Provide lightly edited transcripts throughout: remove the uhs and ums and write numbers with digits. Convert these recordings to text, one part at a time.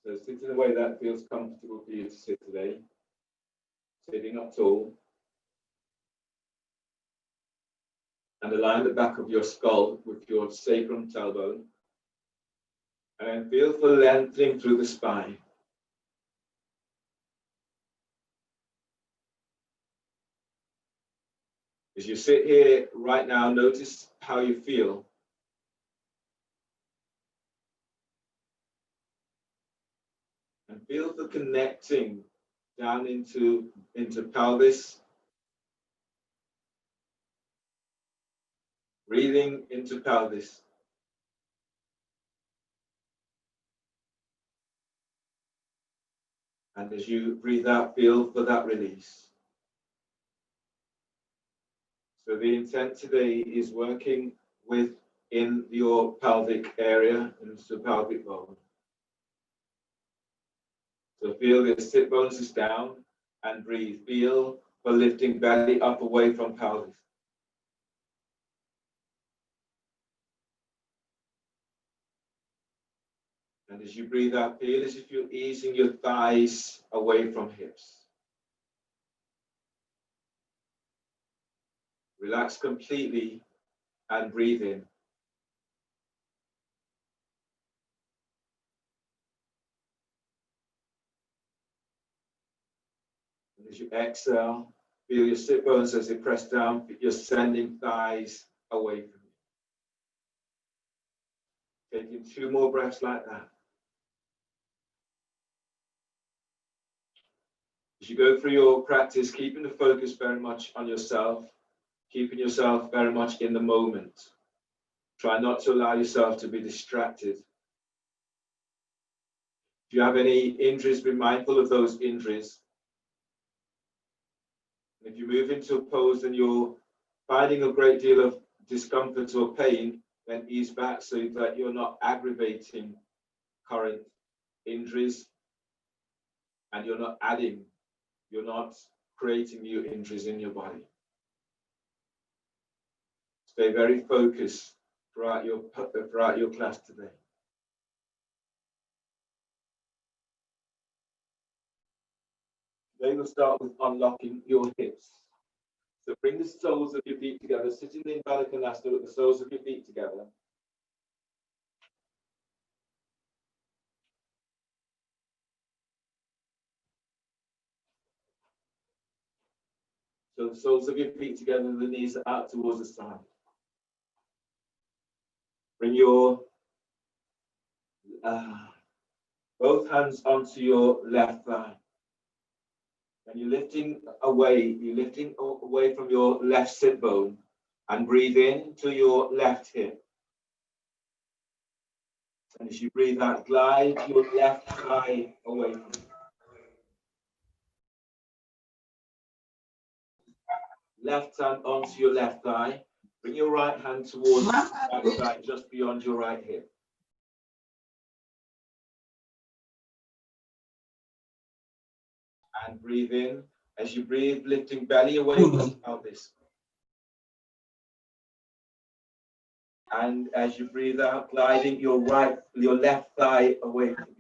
So sit in a way that feels comfortable for you to sit today. Sitting up tall. And align the back of your skull with your sacrum tailbone. And then feel for lengthening through the spine. As you sit here right now, notice how you feel. And feel the connecting down into pelvis. Breathing into pelvis. And as you breathe out, feel for that release. So the intent today is working within your pelvic area, into the pelvic bone. So feel your sit bones is down and breathe. Feel for lifting belly up away from pelvis. And as you breathe out, feel as if you're easing your thighs away from hips. Relax completely and breathe in. And as you exhale, feel your sit bones as they press down, you're sending thighs away from you. Taking 2 more breaths like that. As you go through your practice, keeping the focus very much on yourself, keeping yourself very much in the moment. Try not to allow yourself to be distracted. If you have any injuries, be mindful of those injuries. If you move into a pose and you're finding a great deal of discomfort or pain, then ease back so that you're not aggravating current injuries and you're not creating new injuries in your body. Stay very focused throughout your class today. Today we'll start with unlocking your hips. So bring the soles of your feet together, sitting in Baddha Konasana with the soles of your feet together. So the soles of your feet together, the knees are out towards the side. Bring your both hands onto your left thigh. And you're lifting away from your left sit bone and breathe in to your left hip. And as you breathe out, glide your left thigh away from you. Left hand onto your left thigh. Bring your right hand towards the right side, just beyond your right hip. And breathe in. As you breathe, lifting belly away from pelvis. And as you breathe out, gliding your left thigh away from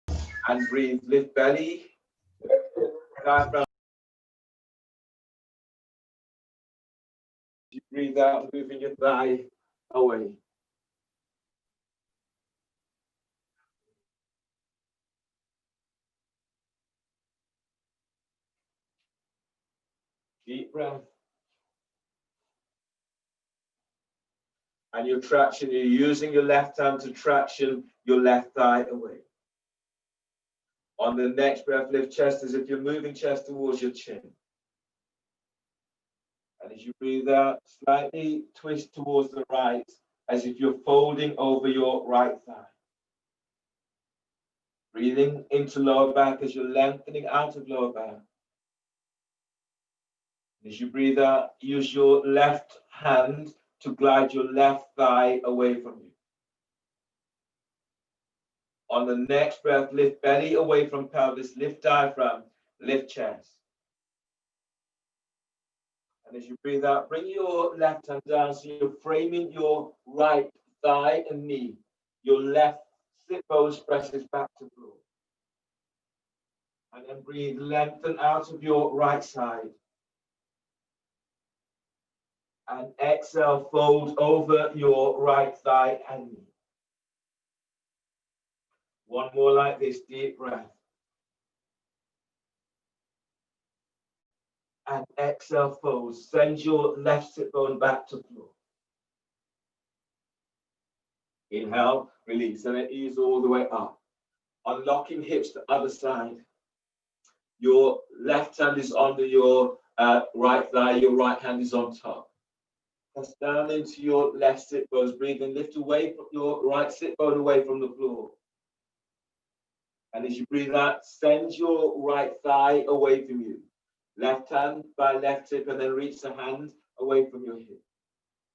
you. And breathe, lift belly, diaphragm. You breathe out, moving your thigh away. Deep breath. And your traction, you're using your left hand to traction your left thigh away. On the next breath, lift chest as if you're moving chest towards your chin. And as you breathe out, slightly twist towards the right, as if you're folding over your right thigh. Breathing into lower back as you're lengthening out of lower back. As you breathe out, use your left hand to glide your left thigh away from you. On the next breath, lift belly away from pelvis, lift diaphragm, lift chest. And as you breathe out, bring your left hand down so you're framing your right thigh and knee. Your left sit bones presses back to floor. And then breathe, lengthen out of your right side. And exhale, fold over your right thigh and knee. One more like this, deep breath. And exhale, fold. Send your left sit bone back to floor. Inhale, release, and then ease all the way up. Unlocking hips to other side. Your left hand is under your right thigh, your right hand is on top. Press down into your left sit bones. Breathe and lift away from your right sit bone away from the floor. And as you breathe out, send your right thigh away from you. Left hand by left hip, and then reach the hand away from your hip.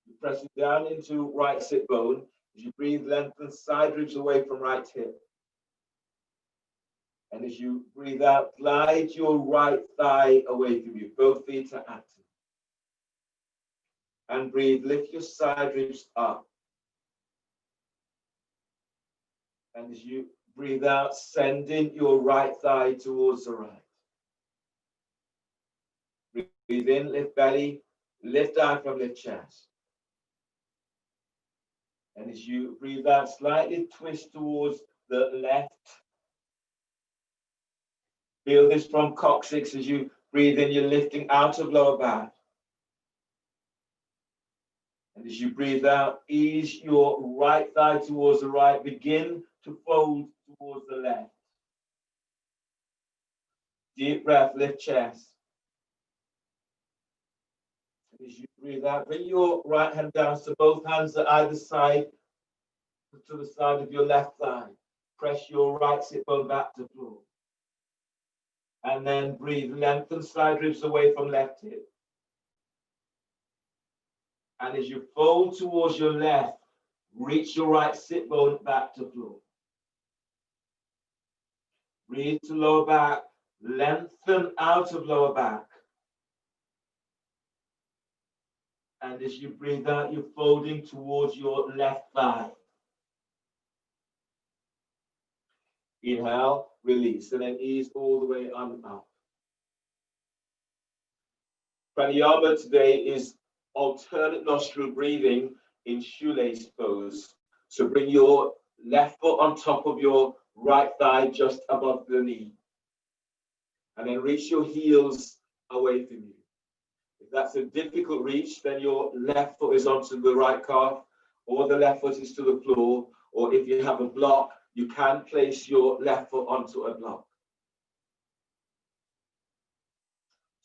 You're pressing down into right sit bone. As you breathe, lengthen side ribs away from right hip. And as you breathe out, glide your right thigh away from you. Both feet are active. And breathe, lift your side ribs up. And as you breathe out, sending your right thigh towards the right. Breathe in, lift belly, lift diaphragm, lift chest. And as you breathe out, slightly twist towards the left. Feel this from coccyx. As you breathe in, you're lifting out of lower back. And as you breathe out, ease your right thigh towards the right. Begin to fold towards the left. Deep breath, lift chest. And as you breathe out, bring your right hand down so both hands are either side to the side of your left thigh. Press your right sit bone back to floor. And then breathe, lengthen side ribs away from left hip. And as you fold towards your left, reach your right sit bone back to floor. Breathe to lower back, lengthen out of lower back. And as you breathe out, you're folding towards your left thigh. Inhale, release, and then ease all the way on up. Pranayama today is alternate nostril breathing in shoelace pose. So bring your left foot on top of your right thigh, just above the knee. And then reach your heels away from you. If that's a difficult reach, then your left foot is onto the right calf, or the left foot is to the floor, or if you have a block, you can place your left foot onto a block.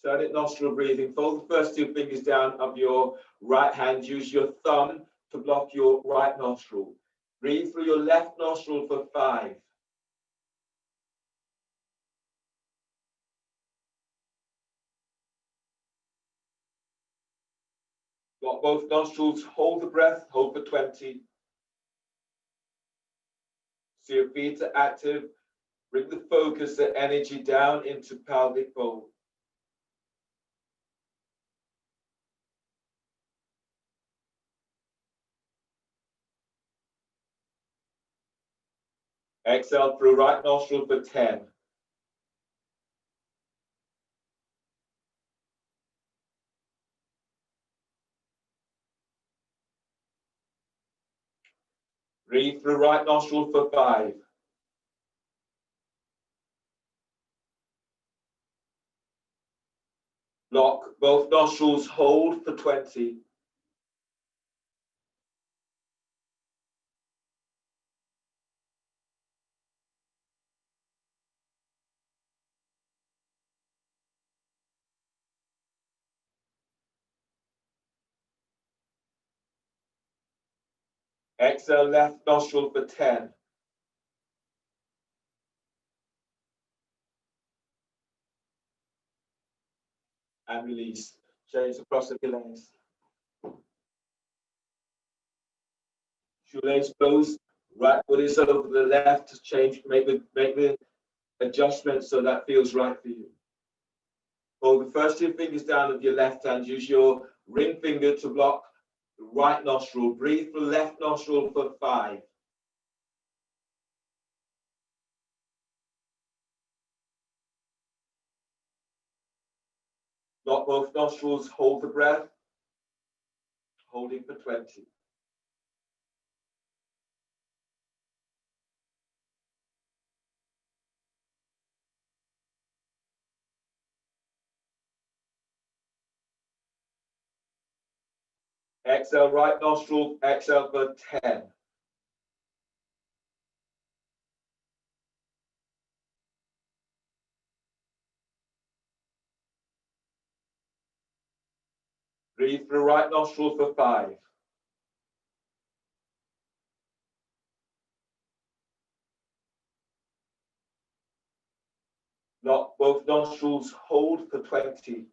Alternate nostril breathing. Fold the first two fingers down of your right hand. Use your thumb to block your right nostril. Breathe through your left nostril for 5. Block both nostrils. Hold the breath. Hold for 20. So your feet are active. Bring the focus, the energy down into pelvic fold. Exhale through right nostril for 10. Breathe through right nostril for 5. Lock both nostrils, hold for 20. Exhale left nostril for 10. And release. Change across the legs. Shoelace pose. Right foot is over the left. Change. Make the adjustment so that feels right for you. Hold the first two fingers down of your left hand. Use your ring finger to block the right nostril. Breathe for left nostril for 5. Lock both nostrils, hold the breath, holding for 20. Exhale, right nostril, exhale for 10. Breathe through right nostril for 5. Lock both nostrils, hold for 20.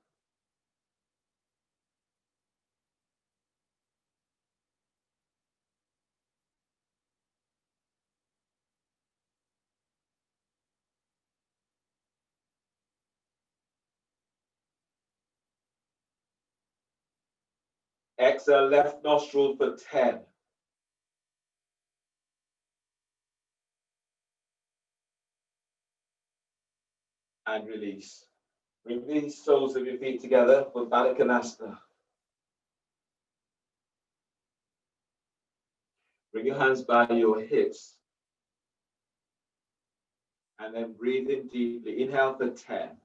Exhale, left nostril for 10. And release. Bring the soles of your feet together for Baddha Konasana. Bring your hands by your hips. And then breathe in deeply. Inhale for 10.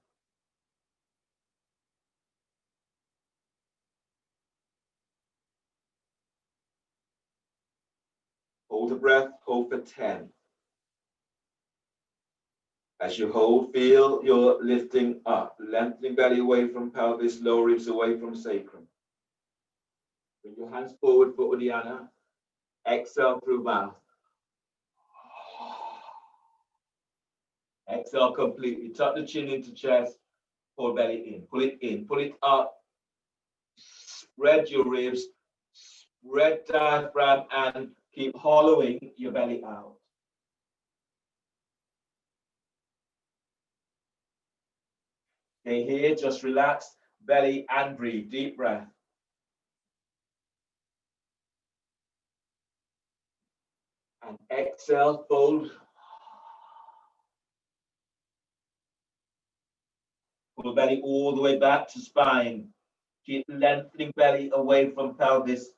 Hold the breath, hold for 10. As you hold, feel your lifting up, lengthening belly away from pelvis, lower ribs away from sacrum. Bring your hands forward for Uddiyana. Exhale through mouth. Exhale completely. Tuck the chin into chest. Pull belly in. Pull it up. Spread your ribs. Spread diaphragm and keep hollowing your belly out. Stay here, just relax, belly and breathe. Deep breath. And exhale, fold. Pull belly all the way back to spine. Keep lengthening belly away from pelvis.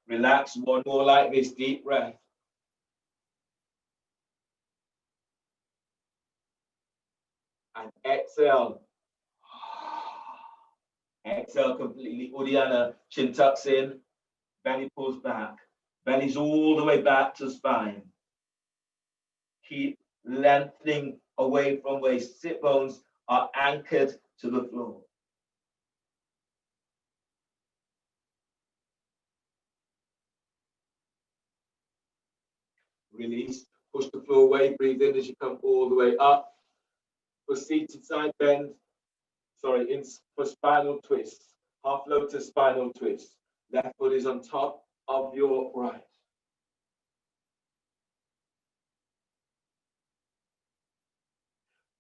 Relax, one more like this, deep breath. And exhale. Exhale completely. Uddiyana, chin tucks in, belly pulls back. Belly's all the way back to spine. Keep lengthening away from waist. Sit bones are anchored to the floor. Release. Push the floor away. Breathe in as you come all the way up. For seated side bend. Sorry, for spinal twist. Half lotus spinal twist. Left foot is on top of your right.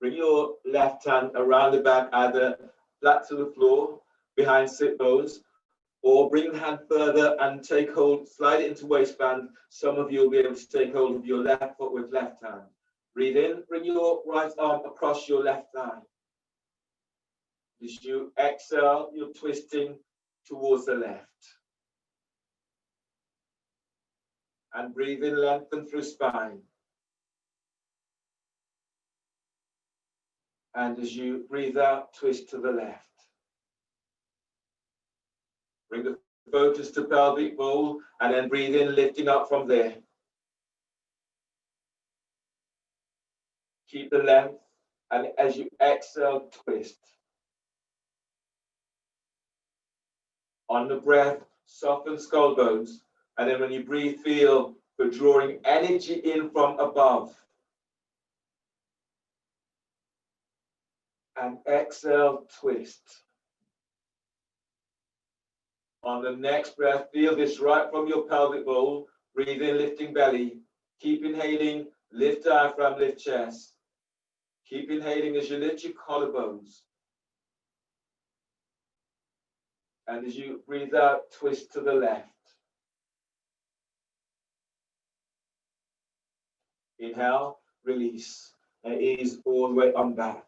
Bring your left hand around the back, either flat to the floor, behind sit bones, or bring the hand further and take hold, slide it into waistband. Some of you will be able to take hold of your left foot with left hand. Breathe in, bring your right arm across your left thigh. As you exhale, you're twisting towards the left. And breathe in, lengthen through spine. And as you breathe out, twist to the left. Bring the focus to pelvic bowl and then breathe in, lifting up from there. Keep the length, and as you exhale, twist. On the breath, soften skull bones, and then when you breathe, feel for drawing energy in from above. And exhale, twist. On the next breath, feel this right from your pelvic bowl. Breathe in, lifting belly. Keep inhaling, lift diaphragm, lift chest. Keep inhaling as you lift your collarbones. And as you breathe out, twist to the left. Inhale, release. and ease all the way on back.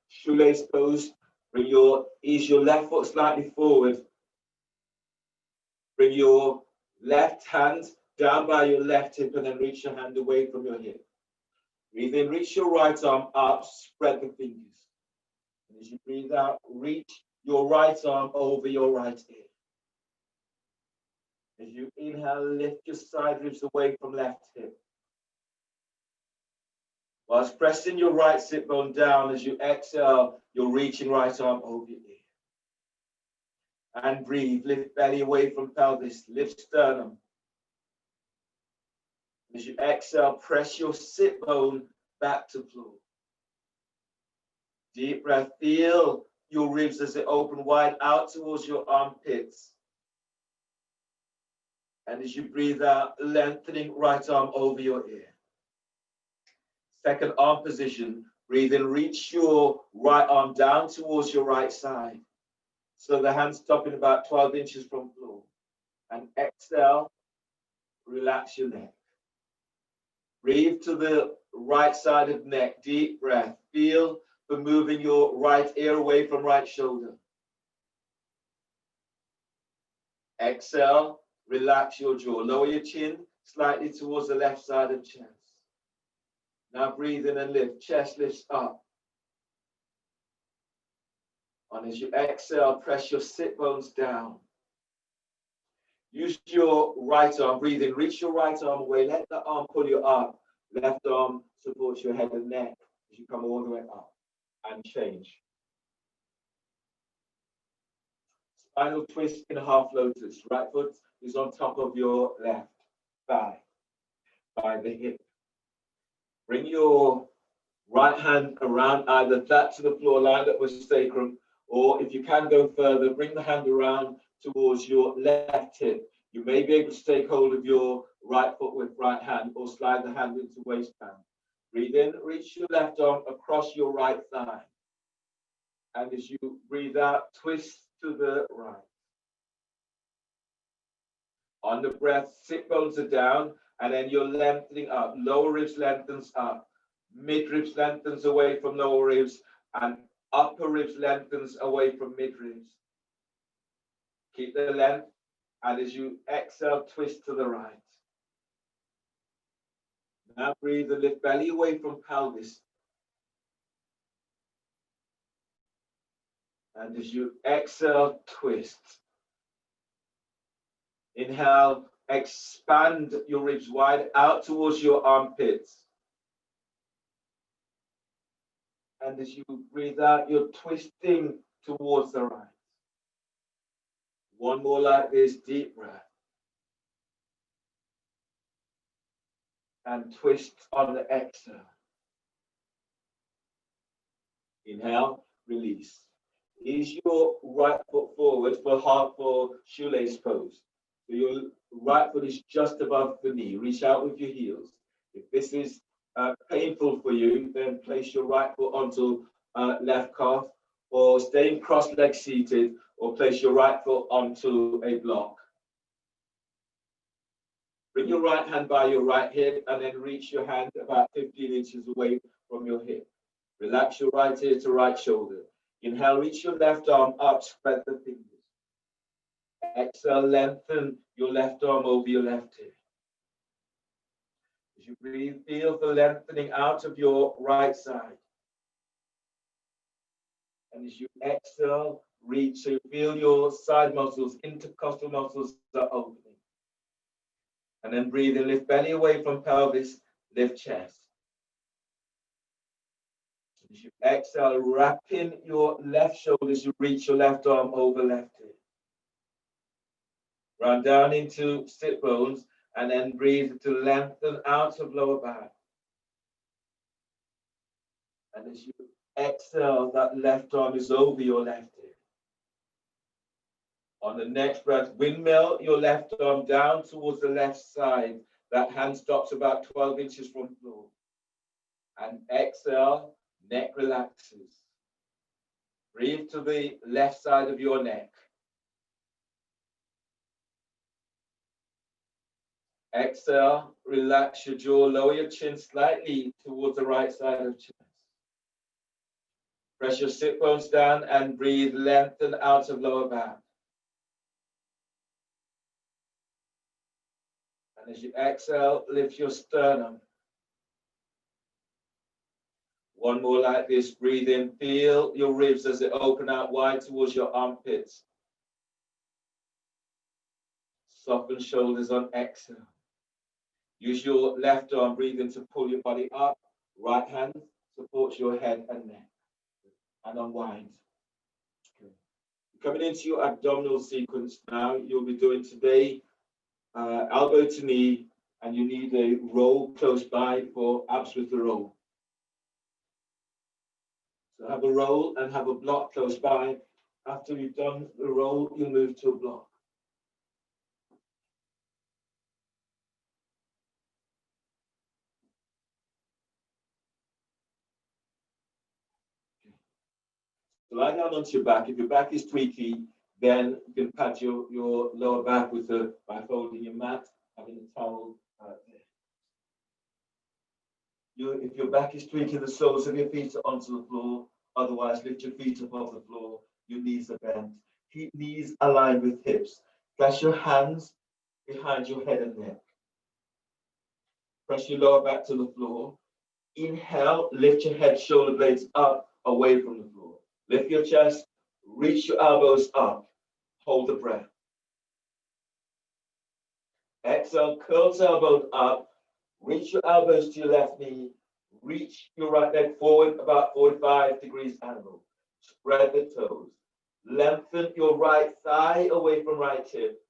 Shoelace pose. Ease your left foot slightly forward. Bring your left hand down by your left hip and then reach your hand away from your hip. Breathe in, reach your right arm up, spread the fingers. And as you breathe out, reach your right arm over your right ear. As you inhale, lift your side ribs away from left hip. Whilst pressing your right sit bone down, as you exhale, you're reaching right arm over your ear. And breathe, lift belly away from pelvis, lift sternum. As you exhale, press your sit bone back to floor. Deep breath, feel your ribs as they open wide out towards your armpits. And as you breathe out, lengthening right arm over your ear. Second arm position, breathe in, reach your right arm down towards your right side. So the hands stopping about 12 inches from floor. And exhale, relax your neck. Breathe to the right side of neck, deep breath. Feel for moving your right ear away from right shoulder. Exhale, relax your jaw. Lower your chin slightly towards the left side of chest. Now breathe in and lift. Chest lifts up. And as you exhale, press your sit bones down. Use your right arm. Breathe in. Reach your right arm away. Let the arm pull you up. Left arm supports your head and neck as you come all the way up. And change. Spinal twist in a half lotus. Right foot is on top of your left thigh by the hip. Bring your right hand around either that to the floor, lined up with sacrum, or if you can go further, bring the hand around towards your left hip. You may be able to take hold of your right foot with right hand or slide the hand into waistband. Breathe in, reach your left arm across your right thigh. And as you breathe out, twist to the right. On the breath, sit bones are down, and then you're lengthening up. Lower ribs lengthens up. Mid ribs lengthens away from lower ribs, and upper ribs lengthens away from mid ribs. Keep the length, and as you exhale, twist to the right. Now breathe and lift belly away from pelvis. And as you exhale, twist. Inhale, expand your ribs wide out towards your armpits. And as you breathe out, you're twisting towards the right. One more like this, deep breath. And twist on the exhale. Inhale, release. Ease your right foot forward for shoelace pose. So your right foot is just above the knee. Reach out with your heels. If this is painful for you, then place your right foot onto left calf, or staying cross-legged seated, or place your right foot onto a block. Bring your right hand by your right hip and then reach your hand about 15 inches away from your hip. Relax your right ear to right shoulder. Inhale, reach your left arm up, spread the fingers. Exhale, lengthen your left arm over your left hip. As you breathe, feel the lengthening out of your right side. And as you exhale, reach, so you feel your side muscles, intercostal muscles are opening. And then breathe in, lift belly away from pelvis, lift chest. As you exhale, wrap in your left shoulder as you reach your left arm over left hip. Round down into sit bones, and then breathe to lengthen out of lower back. And as you exhale, that left arm is over your left hip. On the next breath, windmill your left arm down towards the left side. That hand stops about 12 inches from floor. And exhale, neck relaxes. Breathe to the left side of your neck. Exhale, relax your jaw, lower your chin slightly towards the right side of chest. Press your sit bones down and breathe, lengthen out of lower back. And as you exhale, lift your sternum. One more like this, breathe in, feel your ribs as they open out wide towards your armpits. Soften shoulders on exhale. Use your left arm, breathe in to pull your body up. Right hand supports your head and neck. And unwind. Okay. Coming into your abdominal sequence now, you'll be doing today elbow to knee, and you need a roll close by for abs with the roll. So have a roll and have a block close by. After you've done the roll, you move to a block. So lie down onto your back. If your back is tweaky, then you can pat your lower back by folding your mat, having a towel there. If your back is tweaking, the soles of your feet are onto the floor. Otherwise, lift your feet above the floor. Your knees are bent. Keep knees aligned with hips. Place your hands behind your head and neck. Press your lower back to the floor. Inhale, lift your head, shoulder blades up, away from the floor. Lift your chest, reach your elbows up. Hold the breath. Exhale, curl tailbone up. Reach your elbows to your left knee. Reach your right leg forward about 45 degrees angle. Spread the toes. Lengthen your right thigh away from right hip.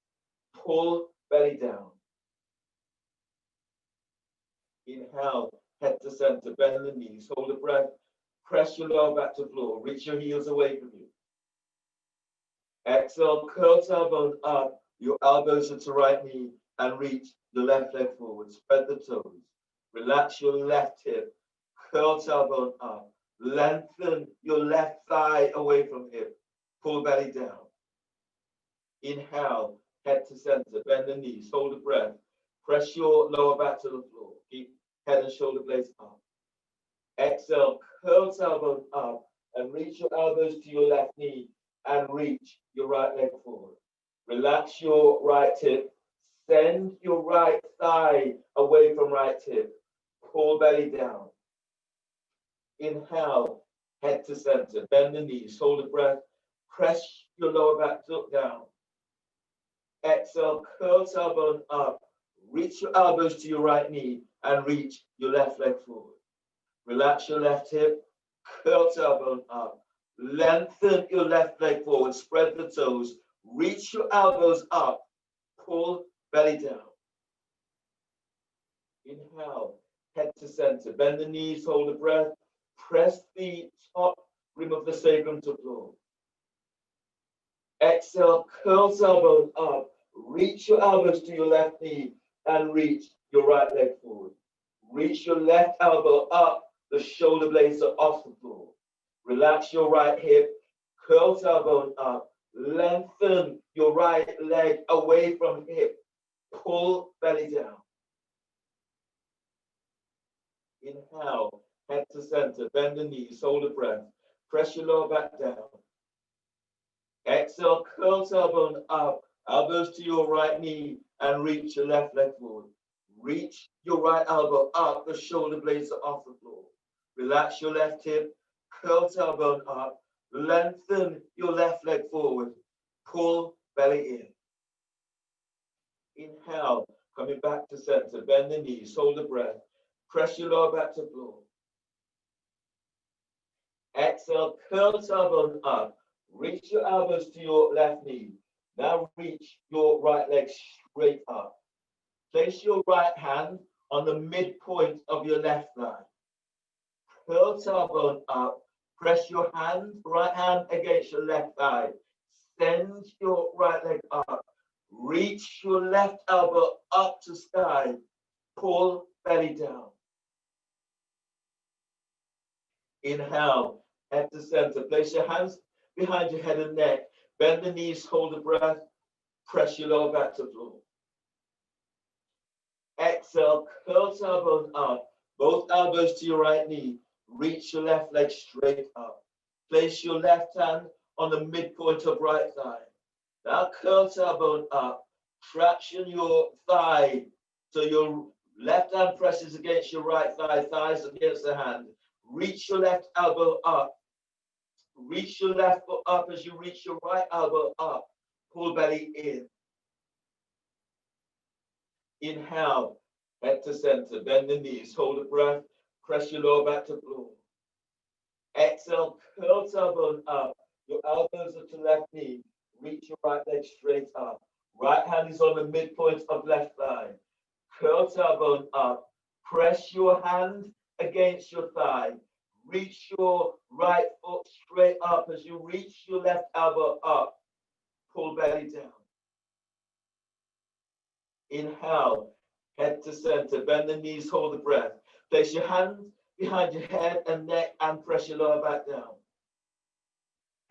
Pull belly down. Inhale, head to center. Bend the knees. Hold the breath. Press your lower back to floor. Reach your heels away from you. Exhale, curl tailbone up. Your elbows are to right knee and reach the left leg forward. Spread the toes. Relax your left hip. Curl tailbone up. Lengthen your left thigh away from hip. Pull belly down. Inhale, head to center. Bend the knees. Hold the breath. Press your lower back to the floor. Keep head and shoulder blades up. Exhale, curl tailbone up and reach your elbows to your left knee and reach your right leg forward. Relax your right hip. Send your right thigh away from right hip. Pull belly down. Inhale, head to center. Bend the knees. Hold the breath. Press your lower back down. Exhale, curl tailbone up. Reach your elbows to your right knee and reach your left leg forward. Relax your left hip. Curl tailbone up. Lengthen your left leg forward. Spread the toes. Reach your elbows up. Pull belly down. Inhale, head to center. Bend the knees, hold the breath. Press the top rim of the sacrum to floor. Exhale, curl tailbone up. Reach your elbows to your left knee and reach your right leg forward. Reach your left elbow up. The shoulder blades are off the floor. Relax your right hip. Curl tailbone up. Lengthen your right leg away from hip. Pull belly down. Inhale, head to center. Bend the knees. Hold the breath. Press your lower back down. Exhale, curl tailbone up. Elbows to your right knee and reach your left leg forward. Reach your right elbow up. The shoulder blades are off the floor. Relax your left hip. Curl tailbone up. Lengthen your left leg forward. Pull belly in. Inhale, coming back to center. Bend the knees. Hold the breath. Press your lower back to floor. Exhale, curl tailbone up. Reach your elbows to your left knee. Now reach your right leg straight up. Place your right hand on the midpoint of your left thigh. Curl tailbone up. Press your right hand against your left thigh. Send your right leg up. Reach your left elbow up to sky. Pull belly down. Inhale, head to center. Place your hands behind your head and neck. Bend the knees, hold the breath. Press your lower back to floor. Exhale, curl tailbone up. Both elbows to your right knee. Reach your left leg straight up. Place your left hand on the midpoint of right thigh. Now curl tailbone up. Traction your thigh so your left hand presses against your right thigh, thighs against the hand. Reach your left elbow up. Reach your left foot up as you reach your right elbow up. Pull belly in. Inhale, head to center. Bend the knees. Hold the breath. Press your lower back to floor. Exhale, curl tailbone up. Your elbows are to left knee. Reach your right leg straight up. Right hand is on the midpoint of left thigh. Curl tailbone up. Press your hand against your thigh. Reach your right foot straight up as you reach your left elbow up. Pull belly down. Inhale, head to center. Bend the knees, hold the breath. Place your hands behind your head and neck and press your lower back down.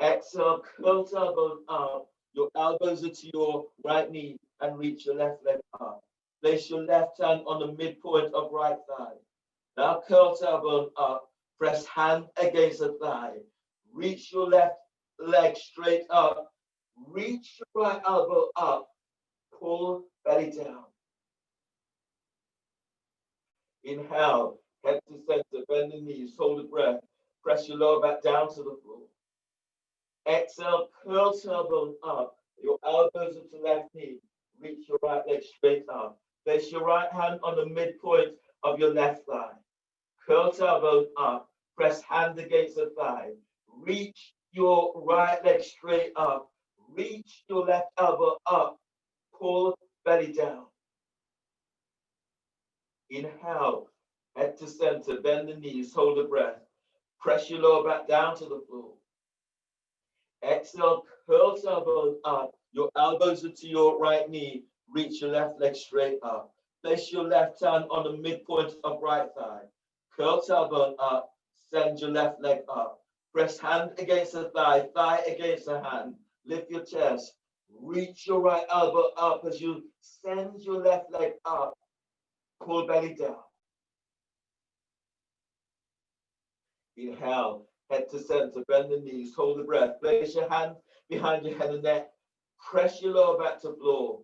Exhale, curl tailbone up. Your elbows are to your right knee and reach your left leg up. Place your left hand on the midpoint of right thigh. Now curl tailbone up. Press hand against the thigh. Reach your left leg straight up. Reach your right elbow up. Pull belly down. Inhale, head to center, bend the knees, hold the breath. Press your lower back down to the floor. Exhale, curl tailbone up. Your elbows are to left knee. Reach your right leg straight up. Place your right hand on the midpoint of your left thigh. Curl tailbone up. Press hand against the thigh. Reach your right leg straight up. Reach your left elbow up. Pull belly down. Inhale, head to center, bend the knees, hold the breath. Press your lower back down to the floor. Exhale, curl tailbone up. Your elbows are to your right knee. Reach your left leg straight up. Place your left hand on the midpoint of right thigh. Curl tailbone up. Send your left leg up. Press hand against the thigh, thigh against the hand. Lift your chest. Reach your right elbow up as you send your left leg up. Pull belly down. Inhale, head to center, bend the knees, hold the breath. Place your hand behind your head and neck. Press your lower back to floor.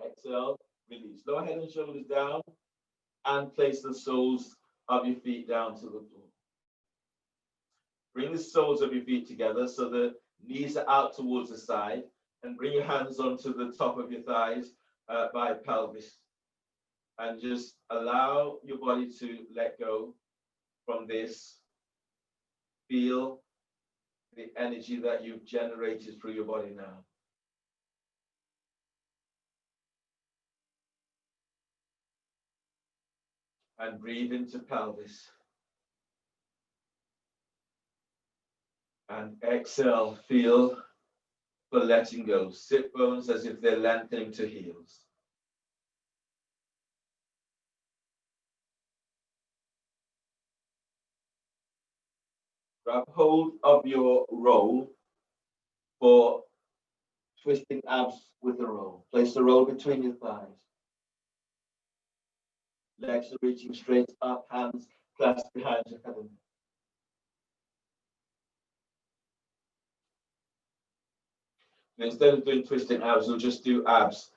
Exhale, release. Lower head and shoulders down and place the soles of your feet down to the floor. Bring the soles of your feet together so the knees are out towards the side, and bring your hands onto the top of your thighs by pelvis. And just allow your body to let go from this. Feel the energy that you've generated through your body now. And breathe into pelvis. And exhale, feel for letting go. Sit bones as if they're lengthening to heels. Grab hold of your roll for twisting abs with the roll. Place the roll between your thighs. Legs are reaching straight up, hands clasped behind your head. Instead of doing twisting abs, we'll just do abs.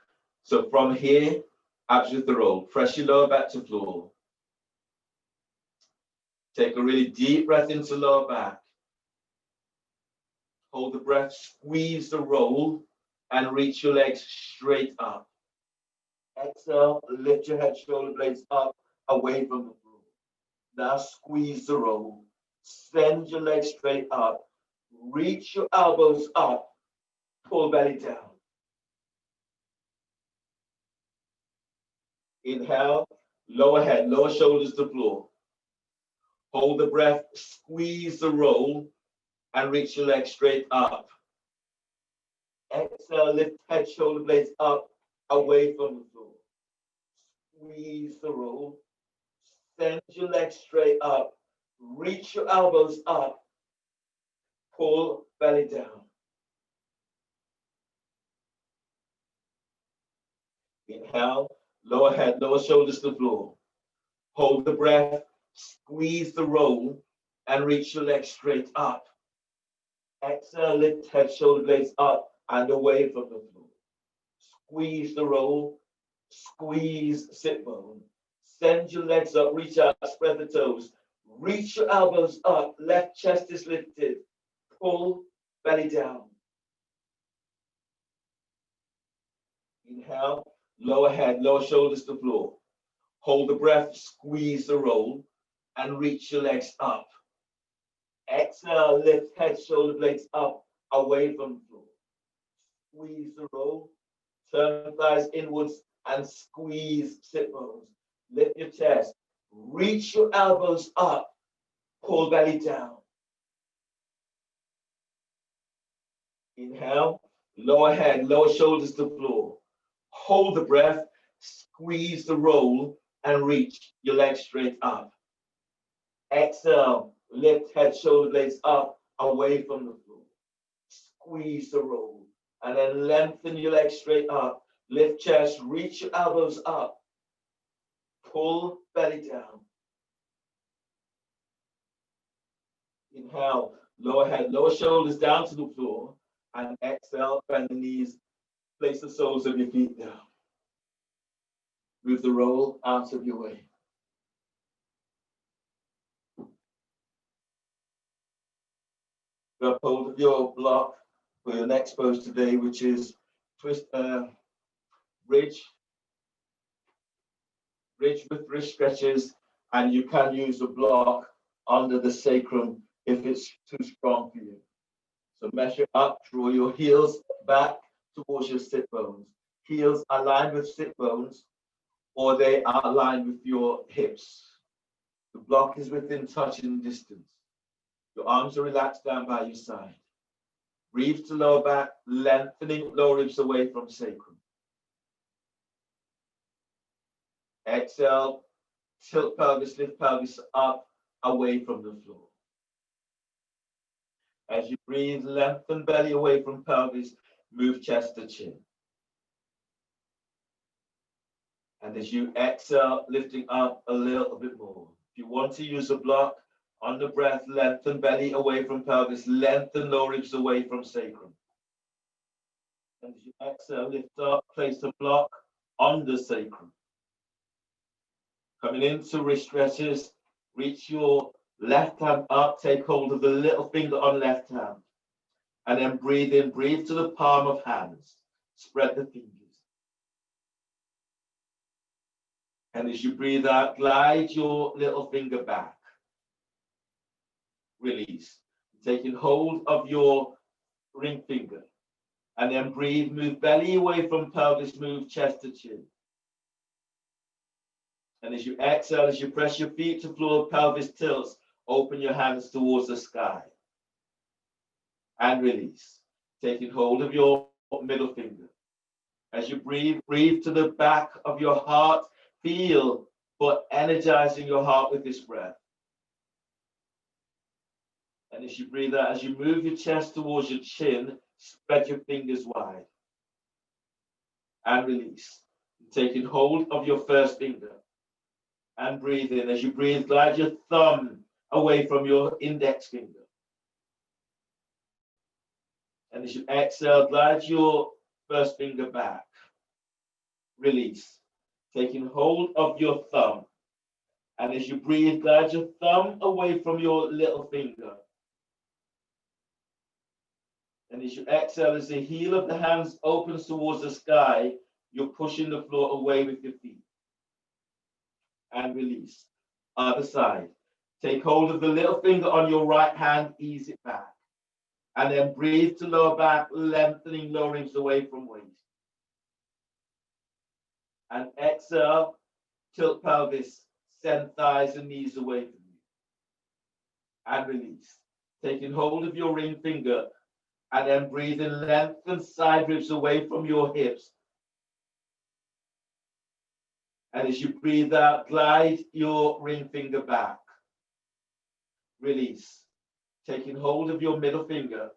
So from here, abs with the roll. Press your lower back to floor. Take a really deep breath into lower back. Hold the breath, squeeze the roll, and reach your legs straight up. Exhale, lift your head, shoulder blades up, away from the floor. Now squeeze the roll. Send your legs straight up. Reach your elbows up. Pull belly down. Inhale, lower head, lower shoulders to floor. Hold the breath, squeeze the roll, and reach your legs straight up. Exhale, lift head, shoulder blades up, away from the floor. Squeeze the roll. Send your legs straight up. Reach your elbows up. Pull belly down. Inhale, lower head, lower shoulders to the floor. Hold the breath, squeeze the roll, and reach your legs straight up. Exhale, lift head, shoulder blades up and away from the floor. Squeeze the roll, squeeze sit bone. Send your legs up, reach out, spread the toes. Reach your elbows up, left chest is lifted. Pull, belly down. Inhale, lower head, lower shoulders to the floor. Hold the breath, squeeze the roll, and reach your legs up. Exhale, lift head, shoulder blades up, away from the floor. Squeeze the roll, turn thighs inwards, and squeeze sit bones. Lift your chest, reach your elbows up, pull belly down. Inhale, lower head, lower shoulders to the floor. Hold the breath, squeeze the roll, and reach your legs straight up. Exhale, lift head, shoulder blades up, away from the floor. Squeeze the roll, and then lengthen your legs straight up. Lift chest, reach your elbows up. Pull belly down. Inhale, lower head, lower shoulders down to the floor. And exhale, bend the knees. Place the soles of your feet down. Move the roll out of your way. Grab hold of your block for your next pose today, which is twist, bridge with wrist stretches, and you can use a block under the sacrum if it's too strong for you. So measure up, draw your heels back towards your sit bones. Heels aligned with sit bones, or they are aligned with your hips. The block is within touching distance. Your arms are relaxed down by your side. Breathe to lower back, lengthening lower ribs away from sacrum. Exhale, tilt pelvis, lift pelvis up, away from the floor. As you breathe, lengthen belly away from pelvis, move chest to chin. And as you exhale, lifting up a little bit more. If you want to use a block, on the breath, lengthen belly away from pelvis, lengthen lower ribs away from sacrum. And as you exhale, lift up, place a block on the sacrum. Coming into wrist stretches, reach your left hand up, take hold of the little finger on left hand. And then breathe in, breathe to the palm of hands. Spread the fingers. And as you breathe out, glide your little finger back. Release. Taking hold of your ring finger. And then breathe, move belly away from pelvis, move chest to chin. And as you exhale, as you press your feet to floor, pelvis tilts, open your hands towards the sky. And release. Taking hold of your middle finger. As you breathe, breathe to the back of your heart. Feel for energizing your heart with this breath. And as you breathe out, as you move your chest towards your chin, spread your fingers wide. And release. Taking hold of your first finger. And breathe in. As you breathe, glide your thumb away from your index finger. And as you exhale, glide your first finger back. Release. Taking hold of your thumb. And as you breathe, glide your thumb away from your little finger. And as you exhale, as the heel of the hands opens towards the sky, you're pushing the floor away with your feet. And release. Other side. Take hold of the little finger on your right hand, ease it back. And then breathe to lower back, lengthening lower ribs away from waist. And exhale, tilt pelvis, send thighs and knees away from you. And release. Taking hold of your ring finger, and then breathe in, lengthen side ribs away from your hips. And as you breathe out, glide your ring finger back. Release. Taking hold of your middle finger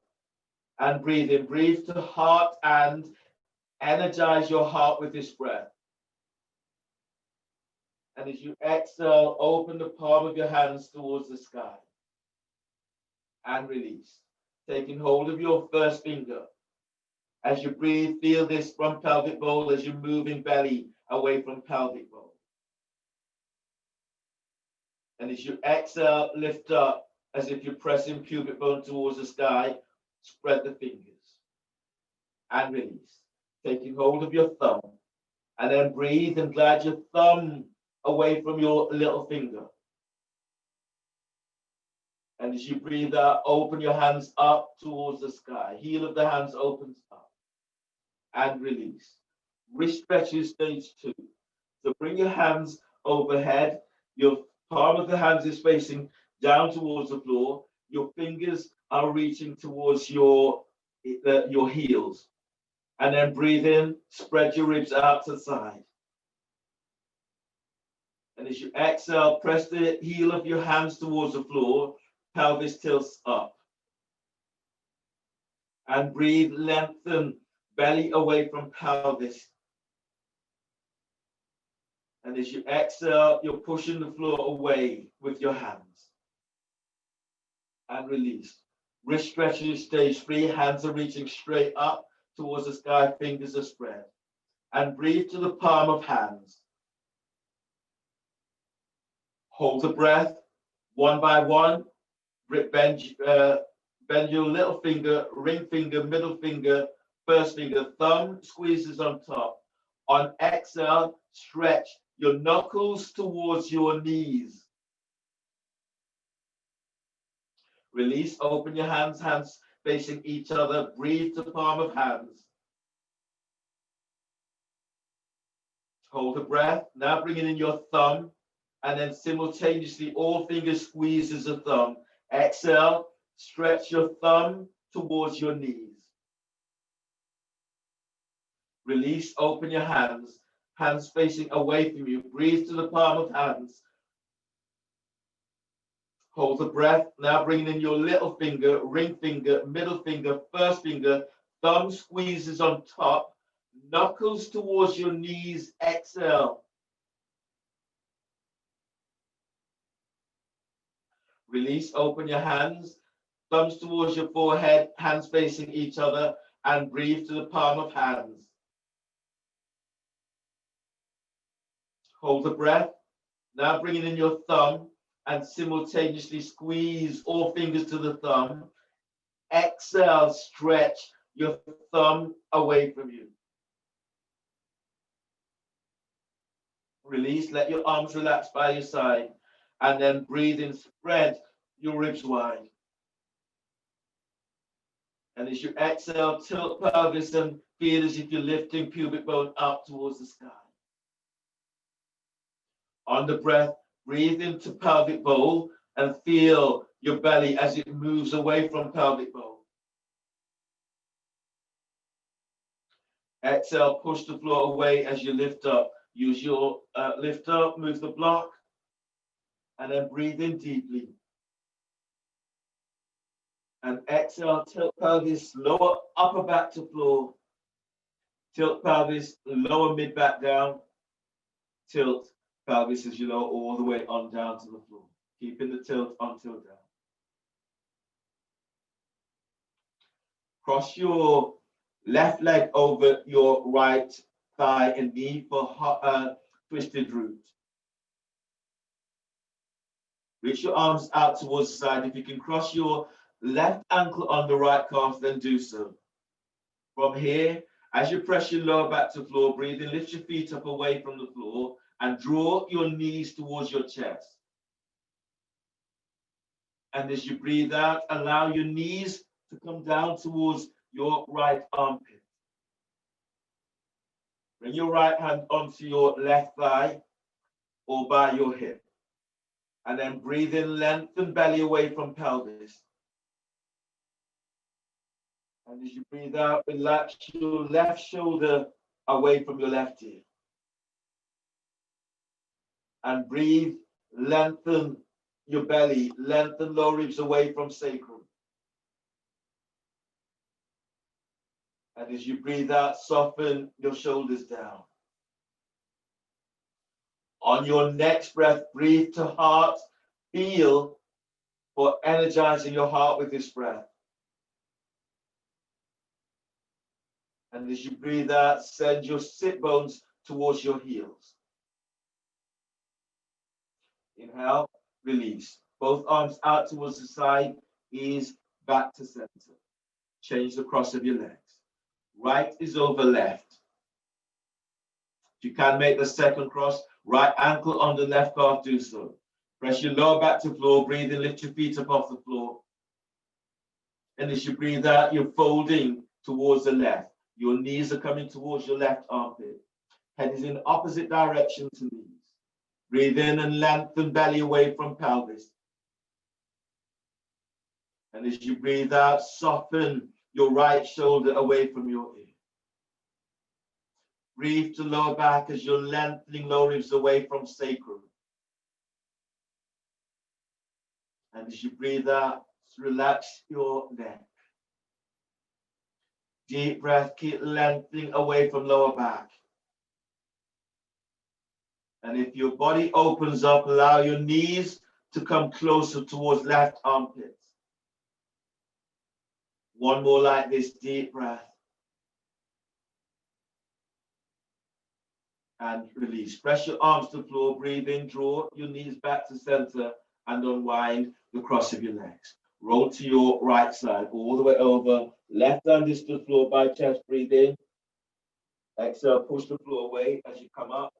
and breathe in. Breathe to heart and energize your heart with this breath. And as you exhale, open the palm of your hands towards the sky and release. Taking hold of your first finger. As you breathe, feel this from pelvic bowl as you're moving belly away from pelvic bowl. And as you exhale, lift up as if you're pressing pubic bone towards the sky. Spread the fingers and release. Taking hold of your thumb. And then breathe and glide your thumb away from your little finger. And as you breathe out, open your hands up towards the sky. Heel of the hands opens up. And release. Wrist stretches, stage 2. So bring your hands overhead. Your palm of the hands is facing down towards the floor. Your fingers are reaching towards your heels. And then breathe in, spread your ribs out to the side. And as you exhale, press the heel of your hands towards the floor. Pelvis tilts up. And breathe, lengthen belly away from pelvis. And as you exhale, you're pushing the floor away with your hands. And release. Wrist stretches, stage 3. Hands are reaching straight up towards the sky. Fingers are spread. And breathe to the palm of hands. Hold the breath. One by one. Bend your little finger, ring finger, middle finger, first finger, thumb squeezes on top. On exhale, stretch your knuckles towards your knees. Release, open your hands, hands facing each other. Breathe to palm of hands. Hold the breath. Now bringing in your thumb, and then simultaneously all fingers squeezes the thumb. Exhale, stretch your thumb towards your knees. Release, open your hands, hands facing away from you. Breathe to the palm of hands. Hold the breath. Now bringing in your little finger, ring finger, middle finger, first finger. Thumb squeezes on top. Knuckles towards your knees. Exhale. Release, open your hands. Thumbs towards your forehead, hands facing each other, and breathe to the palm of hands. Hold the breath. Now bringing in your thumb and simultaneously squeeze all fingers to the thumb. Exhale, stretch your thumb away from you. Release, let your arms relax by your side, and then breathe in, spread your ribs wide. And as you exhale, tilt pelvis and feel as if you're lifting pubic bone up towards the sky. On the breath, breathe into pelvic bowl and feel your belly as it moves away from pelvic bowl. Exhale, push the floor away as you lift up. Use your lift up, move the block, and then breathe in deeply. And exhale, tilt pelvis, lower upper back to floor. Tilt pelvis, lower mid back down. Tilt pelvis as you lower all the way on down to the floor. Keeping the tilt until down. Cross your left leg over your right thigh and knee for twisted root. Reach your arms out towards the side. If you can cross your left ankle on the right calf, then do so. From here, as you press your lower back to floor, breathe in, lift your feet up away from the floor and draw your knees towards your chest. And as you breathe out, allow your knees to come down towards your right armpit. Bring your right hand onto your left thigh or by your hip. And then breathe in, lengthen belly away from pelvis. And as you breathe out, relax your left shoulder away from your left ear. And breathe, lengthen your belly, lengthen lower ribs away from sacrum. And as you breathe out, soften your shoulders down. On your next breath, breathe to heart. Feel for energizing your heart with this breath. And as you breathe out, send your sit bones towards your heels. Inhale, release. Both arms out towards the side, ease back to center. Change the cross of your legs. Right is over left. If you can make the second cross, right ankle on the left calf, do so. Press your lower back to floor, breathe in, lift your feet up off the floor. And as you breathe out, you're folding towards the left. Your knees are coming towards your left armpit. Head is in opposite direction to knees. Breathe in and lengthen belly away from pelvis. And as you breathe out, soften your right shoulder away from your ear. Breathe to lower back as you're lengthening lower ribs away from sacrum. And as you breathe out, relax your neck. Deep breath, keep lengthening away from lower back. And if your body opens up, allow your knees to come closer towards left armpit. One more like this, deep breath. And release. Press your arms to the floor, breathe in, draw your knees back to center, and unwind the cross of your legs. Roll to your right side, all the way over. Left hand is to the floor by chest, breathe in. Exhale, push the floor away as you come up,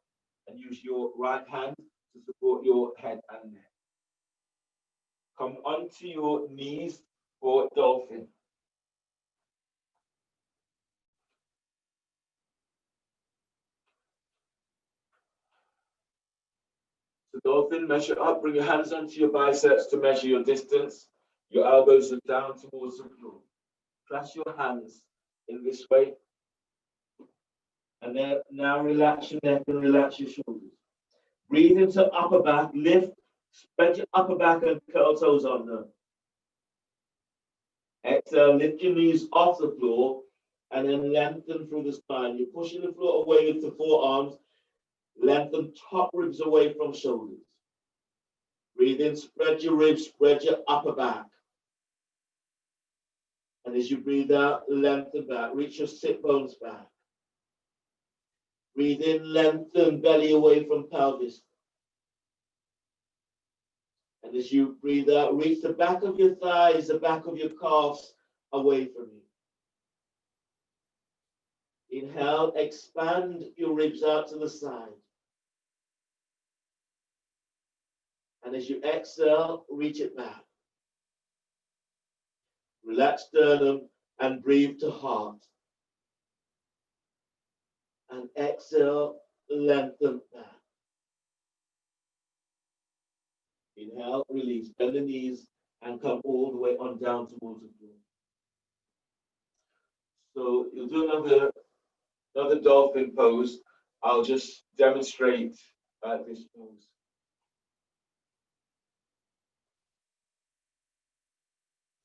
and use your right hand to support your head and neck. Come onto your knees for dolphin. So dolphin, measure up, bring your hands onto your biceps to measure your distance. Your elbows are down towards the floor. Clasp your hands in this way. And then now relax your neck and relax your shoulders. Breathe into upper back, lift, spread your upper back and curl toes under. Exhale, lift your knees off the floor and then lengthen through the spine. You're pushing the floor away with the forearms. Lengthen top ribs away from shoulders. Breathe in, spread your ribs, spread your upper back. And as you breathe out, lengthen back. Reach your sit bones back. Breathe in, lengthen belly away from pelvis. And as you breathe out, reach the back of your thighs, the back of your calves away from you. Inhale, expand your ribs out to the side. And as you exhale, reach it back. Relax sternum and breathe to heart. And exhale, lengthen back. Inhale, release, bend the knees and come all the way on down towards the floor. So you'll do another dolphin pose. I'll just demonstrate this pose.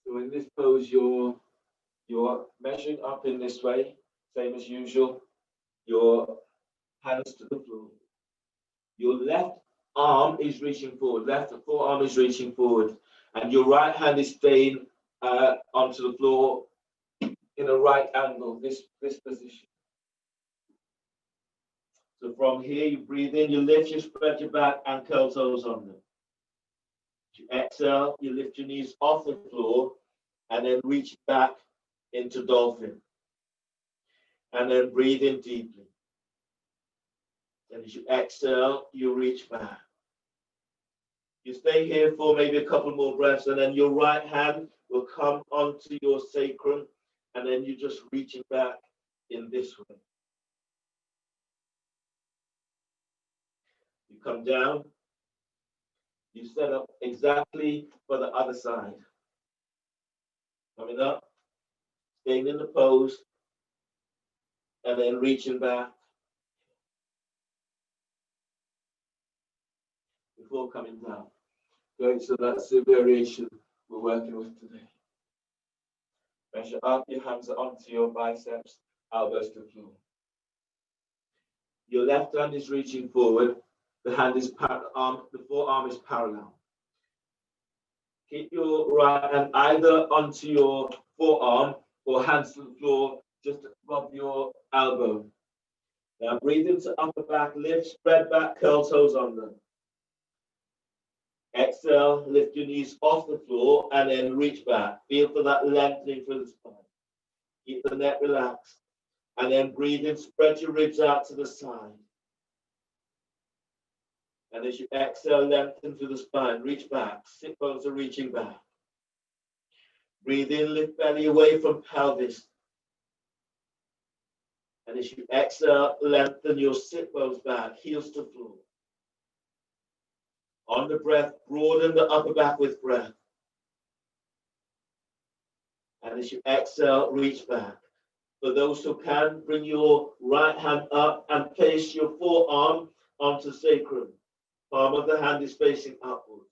So in this pose, you're measuring up in this way, same as usual. Your hands to the floor. Your left arm is reaching forward, left forearm is reaching forward, and your right hand is staying onto the floor in a right angle, this position. So from here, you breathe in, you lift, you spread your back and curl toes under. You exhale, you lift your knees off the floor and then reach back into dolphin. And then breathe in deeply. And as you exhale, you reach back. You stay here for maybe a couple more breaths, and then your right hand will come onto your sacrum, and then you're just reaching back in this way. You come down, you set up exactly for the other side. Coming up, staying in the pose, and then reaching back before coming down. Great, so that's the variation we're working with today. Measure up, your hands are onto your biceps, elbows to the floor. Your left hand is reaching forward, The the forearm is parallel. Keep your right hand either onto your forearm or hands to the floor just above your elbow. Now breathe into upper back, lift, spread back, curl toes under. Exhale, lift your knees off the floor and then reach back. Feel for that lengthening through the spine. Keep the neck relaxed. And then breathe in, spread your ribs out to the side. And as you exhale, lengthen through the spine, reach back. Sit bones are reaching back. Breathe in, lift belly away from pelvis. And as you exhale, lengthen your sit bones back, heels to floor. On the breath, broaden the upper back with breath. And as you exhale, reach back. For those who can, bring your right hand up and place your forearm onto sacrum. Palm of the hand is facing upwards.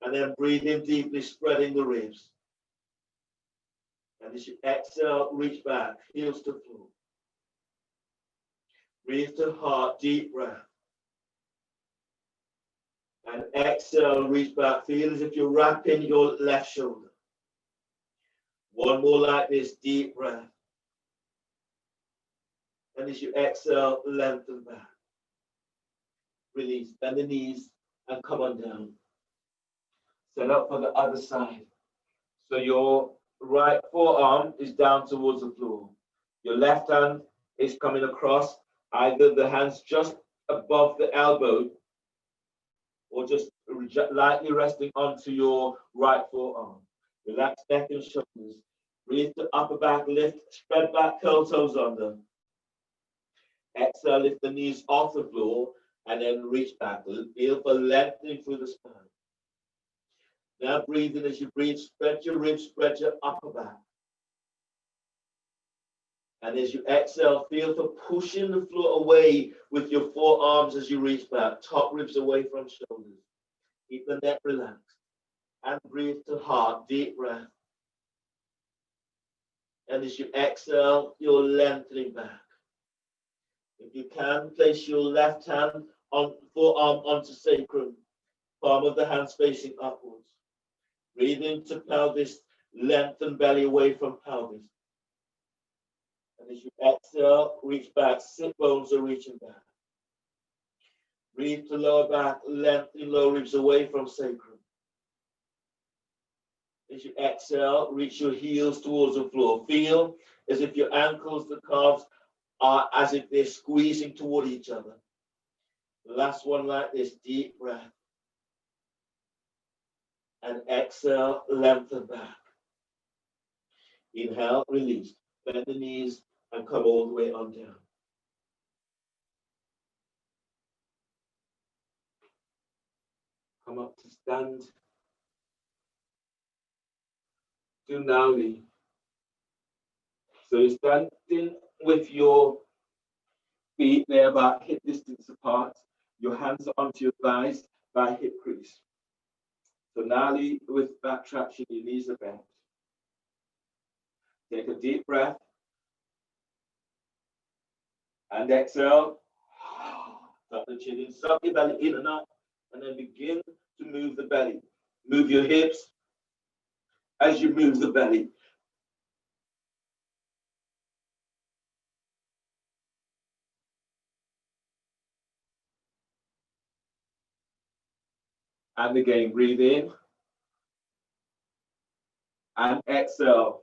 And then breathe in deeply, spreading the ribs. And as you exhale, reach back, heels to floor. Breathe to heart, deep breath. And exhale, reach back. Feel as if you're wrapping your left shoulder. One more like this, deep breath. And as you exhale, lengthen back. Release, bend the knees and come on down. Set up for the other side. So your right forearm is down towards the floor. Your left hand is coming across, either the hands just above the elbow or just lightly resting onto your right forearm. Relax neck and shoulders. Breathe to upper back, lift, spread back, curl toes under. Exhale, lift the knees off the floor and then reach back. Feel for lengthening through the spine. Now breathe in. As you breathe, spread your ribs, spread your upper back. And as you exhale, feel for pushing the floor away with your forearms as you reach back. Top ribs away from shoulders. Keep the neck relaxed. And breathe to heart, deep breath. And as you exhale, you're lengthening back. If you can, place your left hand on forearm onto sacrum. Palm of the hands facing upwards. Breathe into pelvis, lengthen belly away from pelvis. And as you exhale, reach back, sit bones are reaching back. Breathe to lower back, lengthen lower ribs away from sacrum. As you exhale, reach your heels towards the floor. Feel as if your ankles, the calves, are as if they're squeezing toward each other. Last one like this, deep breath. And exhale, lengthen back. Inhale, release. Bend the knees and come all the way on down. Come up to stand. Do Nauli. So you're standing with your feet, they're about hip distance apart. Your hands are onto your thighs by hip crease. So Nauli with back traction, your knees are bent. Take a deep breath. And exhale. Tuck the chin in, suck your belly in and up, and then begin to move the belly. Move your hips as you move the belly. And again, breathe in. And exhale.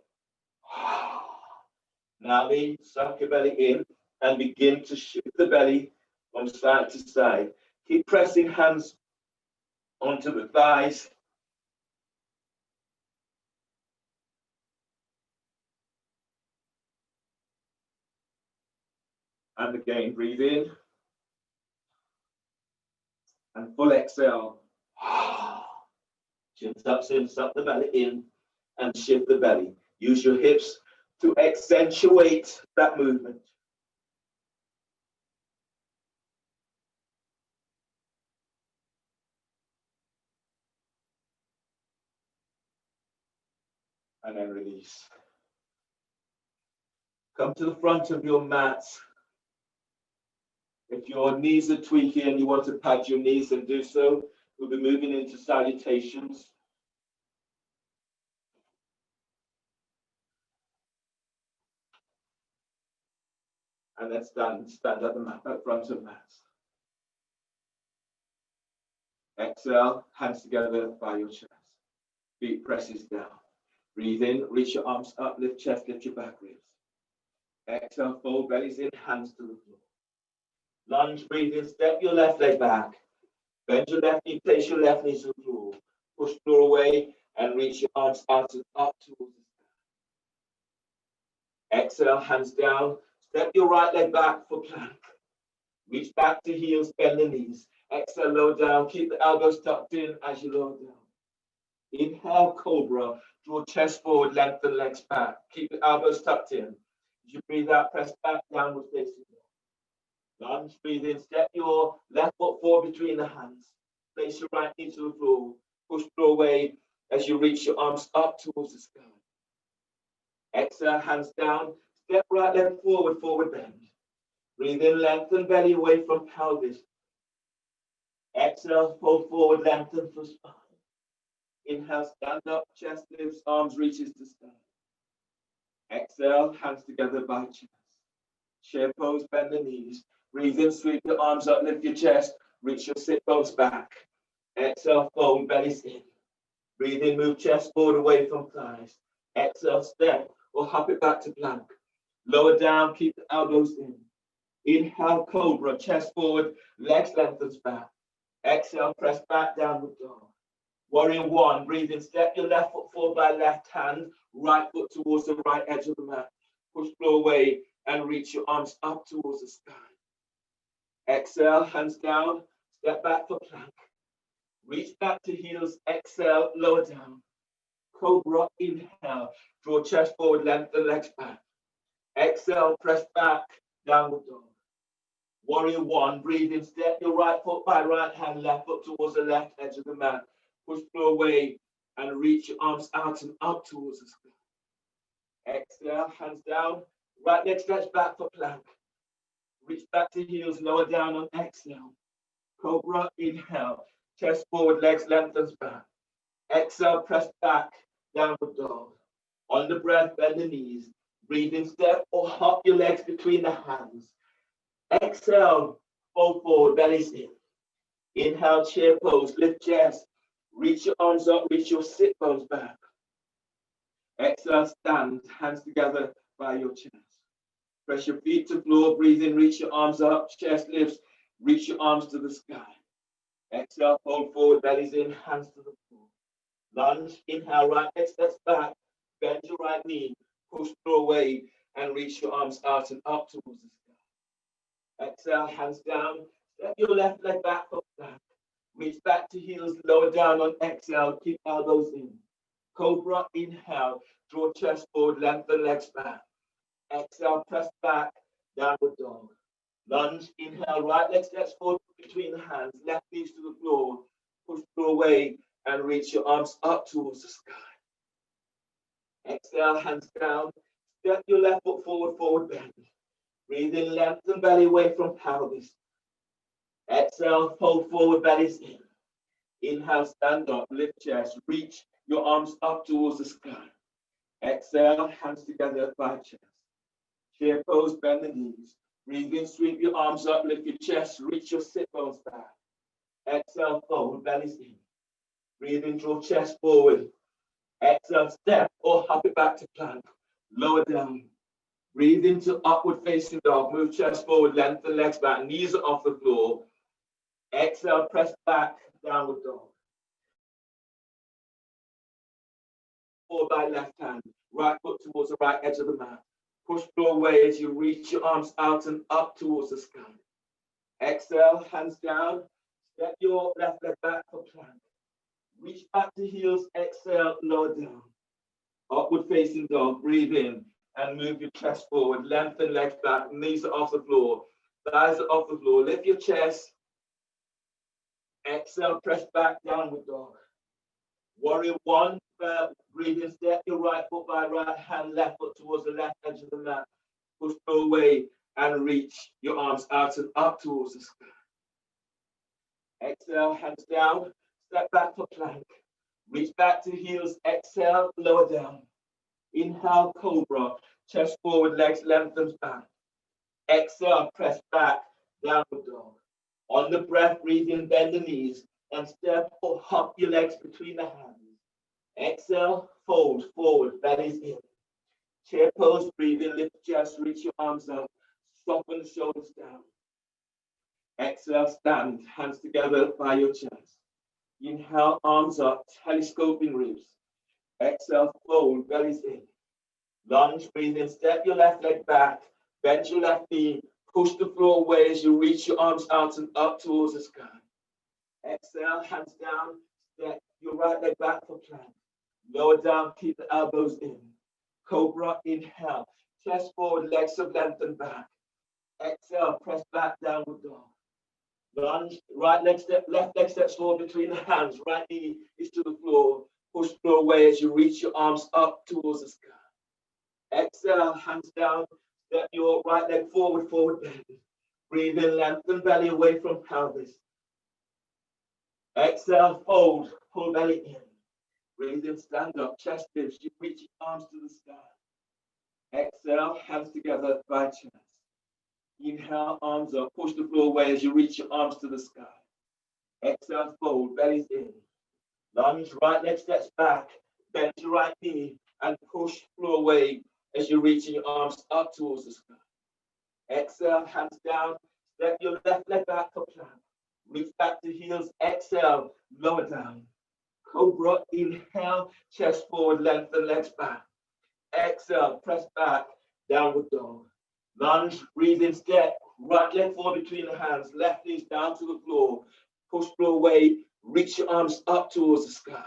Now suck your belly in and begin to shift the belly from side to side. Keep pressing hands onto the thighs. And again, breathe in. And full exhale. Chin tucks in, suck the belly in and shift the belly. Use your hips to accentuate that movement. And then release. Come to the front of your mat. If your knees are tweaking and you want to pad your knees, then do so. We'll be moving into salutations. And then stand at the mat, at front of mat. Exhale, hands together by your chest. Feet presses down. Breathe in, reach your arms up, lift chest, lift your back ribs. Exhale, fold bellies in, hands to the floor. Lunge, breathe in, step your left leg back. Bend your left knee, place your left knee to the floor. Push the floor away and reach your arms out and up towards the sky. Exhale, hands down. Step your right leg back for plank. Reach back to heels, bend the knees. Exhale, lower down. Keep the elbows tucked in as you lower down. Inhale, cobra. Draw chest forward, lengthen legs back. Keep the elbows tucked in. As you breathe out, press back, downward facing dog. Lunge, breathe in. Step your left foot forward between the hands. Place your right knee to the floor. Push the floor away as you reach your arms up towards the sky. Exhale, hands down. Step right leg forward, forward bend. Breathe in, lengthen belly away from pelvis. Exhale, fold forward, lengthen for spine. Inhale, stand up, chest lifts, arms reaches to sky. Exhale, hands together by chest. Chair pose, bend the knees. Breathe in, sweep your arms up, lift your chest, reach your sit bones back. Exhale, fold, bellies in. Breathe in, move chest forward away from thighs. Exhale, step or hop it back to plank. Lower down, keep the elbows in. Inhale, cobra, chest forward, legs lengthens back. Exhale, press back, downward dog. Warrior one, breathe in, step your left foot forward by left hand, right foot towards the right edge of the mat. Push floor away and reach your arms up towards the sky. Exhale, hands down, step back for plank. Reach back to heels, exhale, lower down. Cobra, inhale, draw chest forward, lengthen legs back. Exhale, press back, downward dog. Warrior one, breathe in, step your right foot by right hand, left foot towards the left edge of the mat. Push floor away and reach your arms out and up towards the sky. Exhale, hands down, right leg stretch back for plank. Reach back to heels, lower down on exhale. Cobra, inhale, chest forward, legs lengthens back. Exhale, press back, downward dog. On the breath, bend the knees. Breathe in, step or hop your legs between the hands. Exhale, fold forward, bellies in. Inhale, chair pose, lift chest. Reach your arms up, reach your sit bones back. Exhale, stand, hands together by your chest. Press your feet to floor, breathe in, reach your arms up, chest lifts, reach your arms to the sky. Exhale, fold forward, bellies in, hands to the floor. Lunge, inhale, right leg steps back, bend your right knee, push floor away, and reach your arms out and up towards the sky. Exhale, hands down, step your left leg back for plank. Reach back to heels, lower down on exhale, keep elbows in. Cobra, inhale, draw chest forward, lengthen legs back. Exhale, press back, downward dog. Lunge, inhale, right leg steps forward between the hands, left knees to the floor. Push floor away and reach your arms up towards the sky. Exhale, hands down. Step your left foot forward, forward bend. Breathe in, lengthen belly away from pelvis. Exhale, fold forward, bellies in. Inhale, stand up, lift chest, reach your arms up towards the sky. Exhale, hands together by chest. Chair pose, bend the knees. Breathe in, sweep your arms up, lift your chest, reach your sit bones back. Exhale, fold, bellies in. Breathe in, draw chest forward. Exhale, step or hop it back to plank. Lower down. Breathe into upward facing dog. Move chest forward, lengthen legs back. Knees are off the floor. Exhale, press back, downward dog. Forward by left hand. Right foot towards the right edge of the mat. Push floor away as you reach your arms out and up towards the sky. Exhale, hands down. Step your left leg back for plank. Reach back to heels. Exhale, lower down. Upward facing dog. Breathe in and move your chest forward. Lengthen legs back. Knees are off the floor. Thighs are off the floor. Lift your chest. Exhale, press back, downward dog. Warrior one. Breathe in. Step your right foot by right hand. Left foot towards the left edge of the mat. Push floor away and reach your arms out and up towards the sky. Exhale, hands down, step back for plank. Reach back to heels, exhale, lower down. Inhale, cobra, chest forward, legs lengthens back. Exhale, press back, downward dog. On the breath, breathe in, bend the knees, and step or hop your legs between the hands. Exhale, fold forward, bellies in. Chair pose, breathe in, lift chest, reach your arms up, soften the shoulders down. Exhale, stand, hands together by your chest. Inhale, arms up, telescoping ribs. Exhale, fold, bellies in. Lunge, breathe in, step your left leg back, bend your left knee, push the floor away as you reach your arms out and up towards the sky. Exhale, hands down, step your right leg back for plank. Lower down, keep the elbows in. Cobra, inhale, chest forward, legs up, lengthen back. Exhale, press back, downward dog. Lunge, right leg step, left leg steps forward between the hands, right knee is to the floor. Push the floor away as you reach your arms up towards the sky. Exhale, hands down, step your right leg forward, forward bend. Breathe in, lengthen belly away from pelvis. Exhale, fold, pull belly in. Breathe in, stand up, chest lifts, you reach your arms to the sky. Exhale, hands together by chest. Inhale, arms up, push the floor away as you reach your arms to the sky. Exhale, fold, bellies in. Lunge, right leg steps back, bend your right knee, and push floor away as you're reaching your arms up towards the sky. Exhale, hands down, step your left leg back for plank. Reach back to heels, exhale, lower down. Cobra, inhale, chest forward, lengthen legs back. Exhale, press back, downward dog. Lunge, breathe in, step, right leg forward between the hands, left knees down to the floor. Push floor away, reach your arms up towards the sky.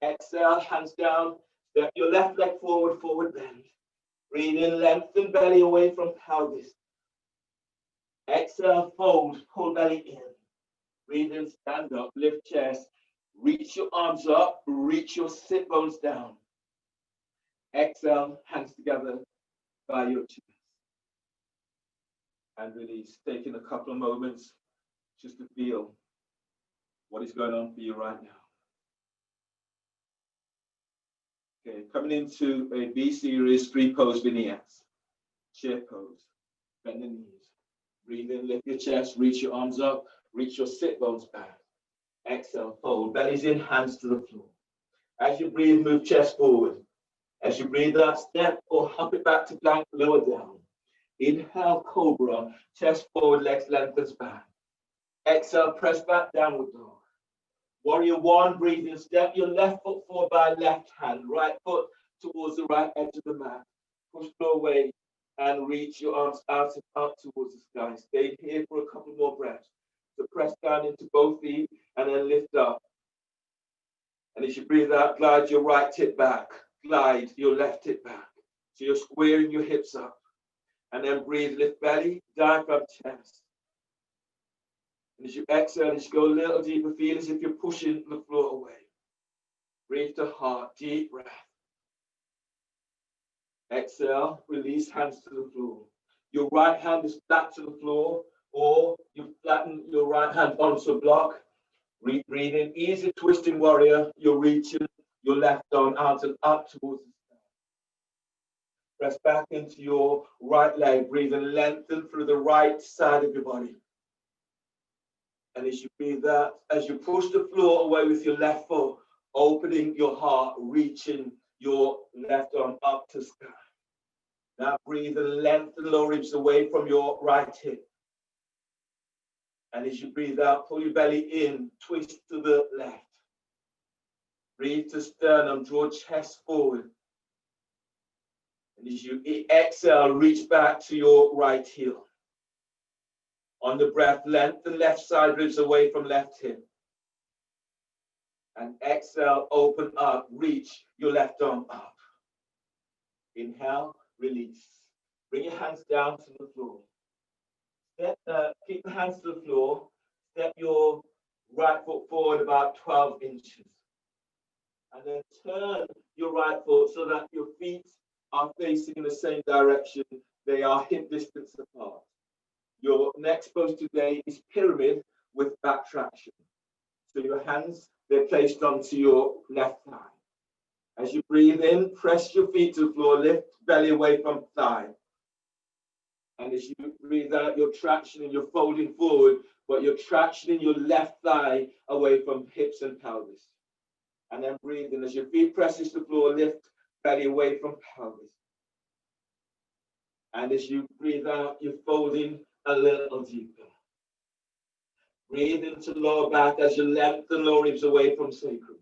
Exhale, hands down, step your left leg forward, forward bend. Breathe in, lengthen belly away from pelvis. Exhale, fold, pull belly in. Breathe in, stand up, lift chest. Reach your arms up, reach your sit bones down. Exhale, hands together by your chest. And release, taking a couple of moments just to feel what is going on for you right now. Okay, coming into a B series 3 pose vignettes. Chair pose, bend the knees. Breathe in, lift your chest, reach your arms up, reach your sit bones back. Exhale, fold, bellies in, hands to the floor. As you breathe, move chest forward. As you breathe out, step or hop it back to plank, lower down. Inhale, cobra, chest forward, legs lengthens back. Exhale, press back, downward dog. Warrior 1, breathe in, step your left foot forward by left hand, right foot towards the right edge of the mat. Push floor away and reach your arms out and up towards the sky. Stay here for a couple more breaths. So press down into both feet and then lift up. And as you breathe out, glide your right hip back, glide your left hip back. So you're squaring your hips up. And then breathe, lift belly, diaphragm, chest. And as you exhale, as you go a little deeper, feel as if you're pushing the floor away. Breathe to heart, deep breath. Exhale, release, hands to the floor. Your right hand is flat to the floor, or you flatten your right hand onto a block. Breathe in, easy twisting warrior. You're reaching your left arm out and up towards the sky. Press back into your right leg. Breathe and lengthen through the right side of your body. And as you breathe out, as you push the floor away with your left foot, opening your heart, reaching your left arm up to sky. Now breathe and lengthen lower ribs away from your right hip. And as you breathe out, pull your belly in, twist to the left. Breathe to sternum, draw chest forward. And as you exhale, reach back to your right heel. On the breath, lengthen left side ribs away from left hip. And exhale, open up, reach your left arm up. Inhale, release. Bring your hands down to the floor. Keep the hands to the floor. Step your right foot forward about 12 inches. And then turn your right foot so that your feet are facing in the same direction they are hip distance apart. Your next pose today is pyramid with back traction. So your hands, they're placed onto your left thigh. As you breathe in, press your feet to the floor, lift belly away from thigh. And as you breathe out, you're tractioning, you're folding forward, but you're tractioning your left thigh away from hips and pelvis. And then breathe in. As your feet presses the floor, lift belly away from pelvis. And as you breathe out, you're folding a little deeper. Breathe into lower back as you lengthen lower ribs away from sacrum.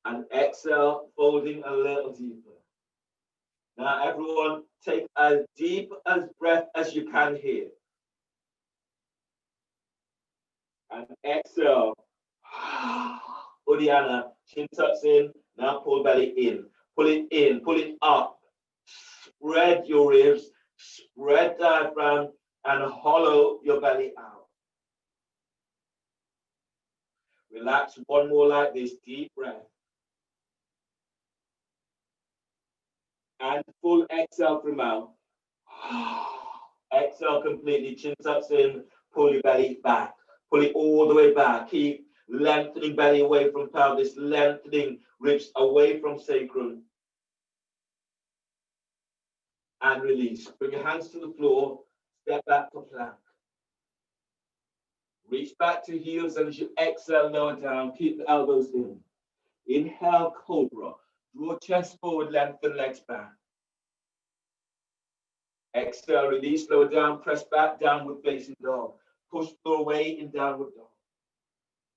And exhale, folding a little deeper. Now, everyone, take as deep as breath as you can here. And exhale. Uddiyana, chin tucks in. Now pull belly in. Pull it up. Spread your ribs, spread diaphragm, and hollow your belly out. Relax, one more like this, deep breath. And full exhale from mouth. Exhale completely, chin tucks in, pull your belly back. Pull it all the way back. Keep lengthening belly away from pelvis, lengthening ribs away from sacrum. And release. Bring your hands to the floor, step back to plank. Reach back to heels, and as you exhale, lower down, keep the elbows in. Inhale, cobra. Draw chest forward, lengthen legs back. Exhale, release, lower down, press back, downward facing dog. Push floor away in downward dog.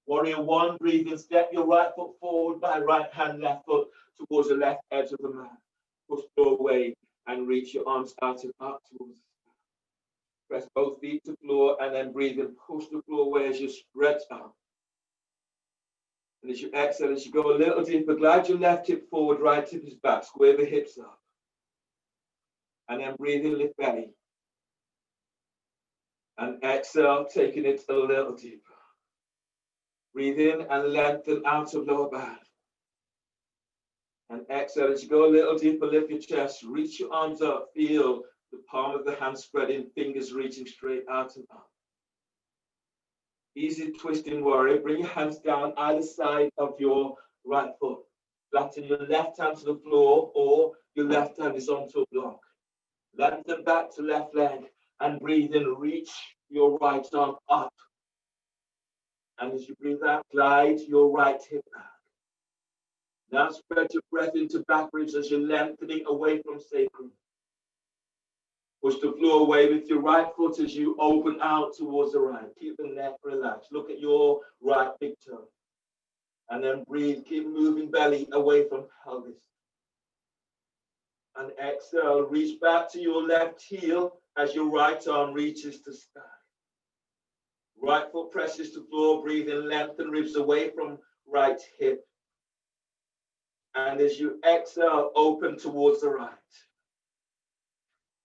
Warrior one, breathe in, step your right foot forward by right hand, left foot towards the left edge of the mat. Push floor away and reach your arms out and up towards the sky. Press both feet to floor and then breathe in, push the floor away as you stretch up. And as you exhale, as you go a little deeper, glide your left hip forward, right hip is back, square the hips up. And then breathe in, lift belly. And exhale, taking it a little deeper. Breathe in and lengthen out of lower back. And exhale, as you go a little deeper, lift your chest, reach your arms up, feel the palm of the hand spreading, fingers reaching straight out and up. Easy twisting warrior, bring your hands down either side of your right foot. Flatten your left hand to the floor or your left hand is onto a block. Lengthen back to left leg and breathe in, reach your right arm up. And as you breathe out, glide your right hip back. Now spread your breath into back ribs as you're lengthening away from sacrum. Push the floor away with your right foot as you open out towards the right. Keep the neck relaxed. Look at your right big toe. And then breathe. Keep moving belly away from pelvis. And exhale. Reach back to your left heel as your right arm reaches to sky. Right foot presses to floor. Breathe in, lengthen ribs away from right hip. And as you exhale, open towards the right.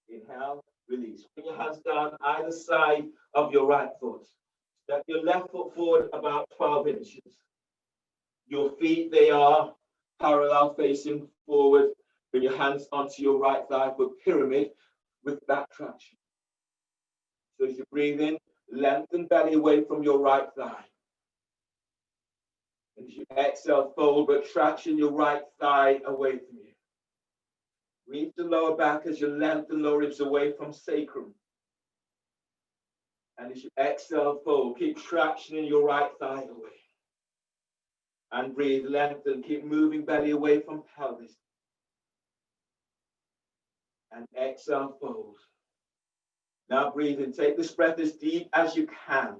Inhale, release. Bring your hands down either side of your right foot. Step your left foot forward about 12 inches. Your feet, they are parallel facing forward. Bring your hands onto your right thigh for pyramid with back traction. So as you breathe in, lengthen belly away from your right thigh. And as you exhale, fold, but traction your right thigh away from you. Reach the lower back as you lengthen lower ribs away from sacrum. And as you exhale, fold, keep tractioning your right thigh away. And breathe, lengthen, keep moving belly away from pelvis. And exhale, fold. Now breathe in, take this breath as deep as you can.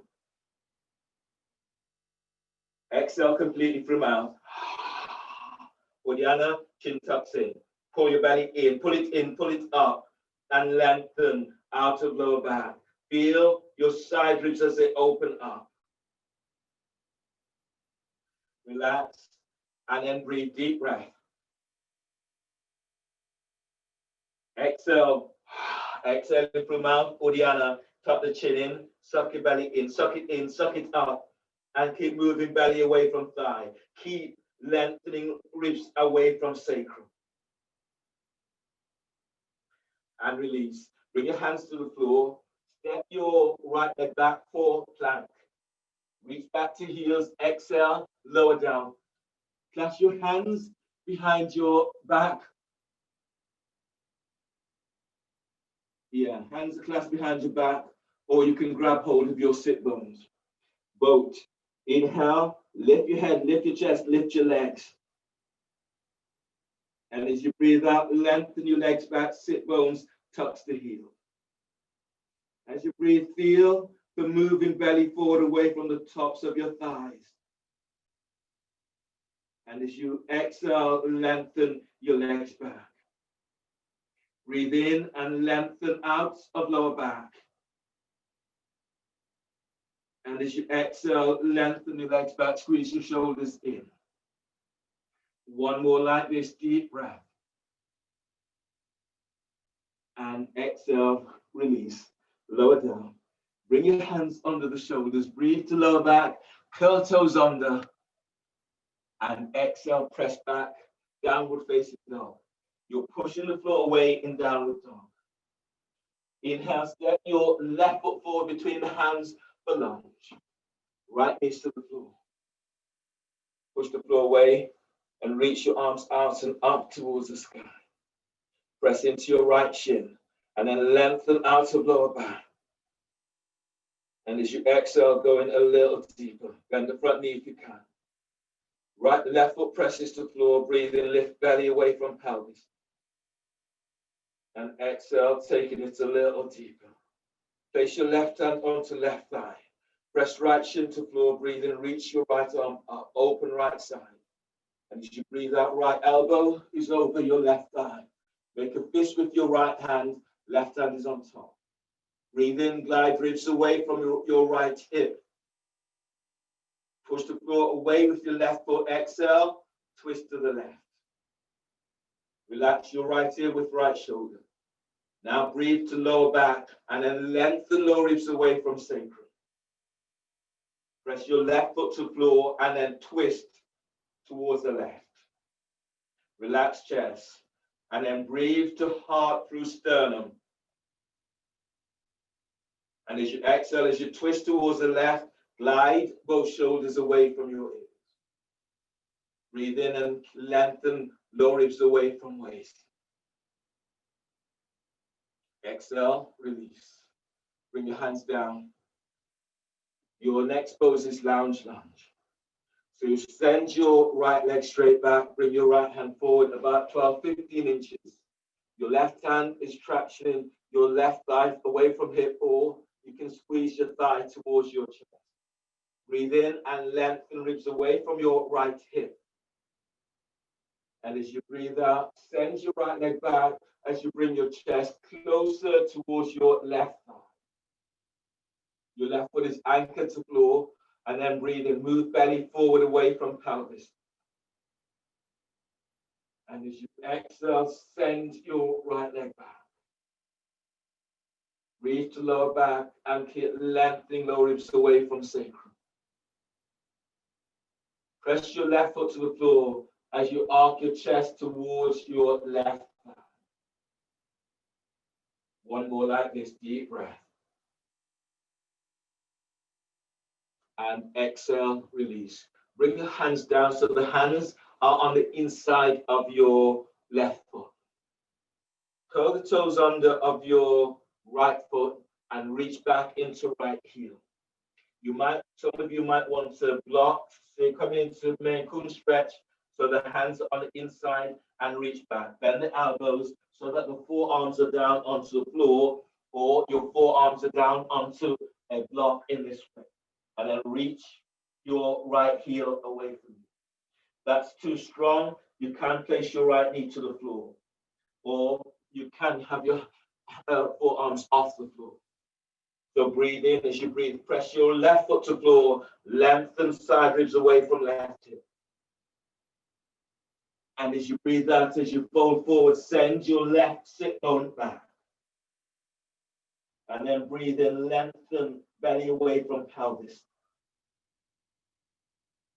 Exhale completely through mouth. Uddiyana, chin tucks in. Pull your belly in, pull it up, and lengthen out of lower back. Feel your side ribs as they open up. Relax, and then breathe, deep breath. Exhale, exhale through mouth, Uddiyana, tuck the chin in, suck your belly in, suck it up, and keep moving belly away from thigh. Keep lengthening ribs away from sacrum. and release. Bring your hands to the floor. Step your right leg back for plank. Reach back to heels. Exhale, lower down. Clasp your hands behind your back. Yeah, hands are clasped behind your back, or you can grab hold of your sit bones. Boat. Inhale, lift your head, lift your chest, lift your legs. And as you breathe out, lengthen your legs back, sit bones, touch the heel. As you breathe, feel the moving belly forward away from the tops of your thighs. And as you exhale, lengthen your legs back. Breathe in and lengthen out of lower back. And as you exhale, lengthen your legs back, squeeze your shoulders in. One more like this, deep breath. And exhale, release, lower down. Bring your hands under the shoulders, breathe to lower back, curl toes under. And exhale, press back, downward facing dog. You're pushing the floor away in downward dog. Inhale, step your left foot forward between the hands for lunge. Right knees to the floor. Push the floor away and reach your arms out and up towards the sky. Press into your right shin and then lengthen out of lower back. And as you exhale, go in a little deeper. Bend the front knee if you can. Right, left foot presses to floor. Breathe in, lift belly away from pelvis. And exhale, taking it a little deeper. Place your left hand onto left thigh. Press right shin to floor. Breathe in, reach your right arm up. Open right side. And as you breathe out, right elbow is over your left thigh. Make a fist with your right hand. Left hand is on top. Breathe in, glide ribs away from your right hip. Push the floor away with your left foot. Exhale, twist to the left. Relax your right ear with right shoulder. Now breathe to lower back and then lengthen lower ribs away from sacrum. Press your left foot to floor and then twist towards the left. Relax chest and then breathe to heart through sternum. And as you exhale, as you twist towards the left, glide both shoulders away from your ears. Breathe in and lengthen lower ribs away from waist. Exhale, release. Bring your hands down. Your next pose is lounge lunge. So you send your right leg straight back, bring your right hand forward about 12, 15 inches. Your left hand is tractioning your left thigh away from hip, or you can squeeze your thigh towards your chest. Breathe in and lengthen ribs away from your right hip. And as you breathe out, send your right leg back as you bring your chest closer towards your left thigh. Your left foot is anchored to floor, and then breathe in, move belly forward away from pelvis. And as you exhale, send your right leg back. Breathe to lower back and keep lengthening lower ribs away from sacrum. Press your left foot to the floor as you arc your chest towards your left thigh. One more like this, deep breath. And exhale, release. Bring your hands down so the hands are on the inside of your left foot. Curl the toes under of your right foot and reach back into right heel. Some of you might want to block, so you come into main kun stretch, so the hands are on the inside and reach back. Bend the elbows so that the forearms are down onto the floor, or your forearms are down onto a block in this way. And then reach your right heel away from you. That's too strong. You can place your right knee to the floor, or you can have your forearms off the floor. So breathe in. As you breathe, press your left foot to floor, lengthen side ribs away from left hip. And as you breathe out, as you fold forward, send your left sit bone back. And then breathe in, lengthen belly away from pelvis.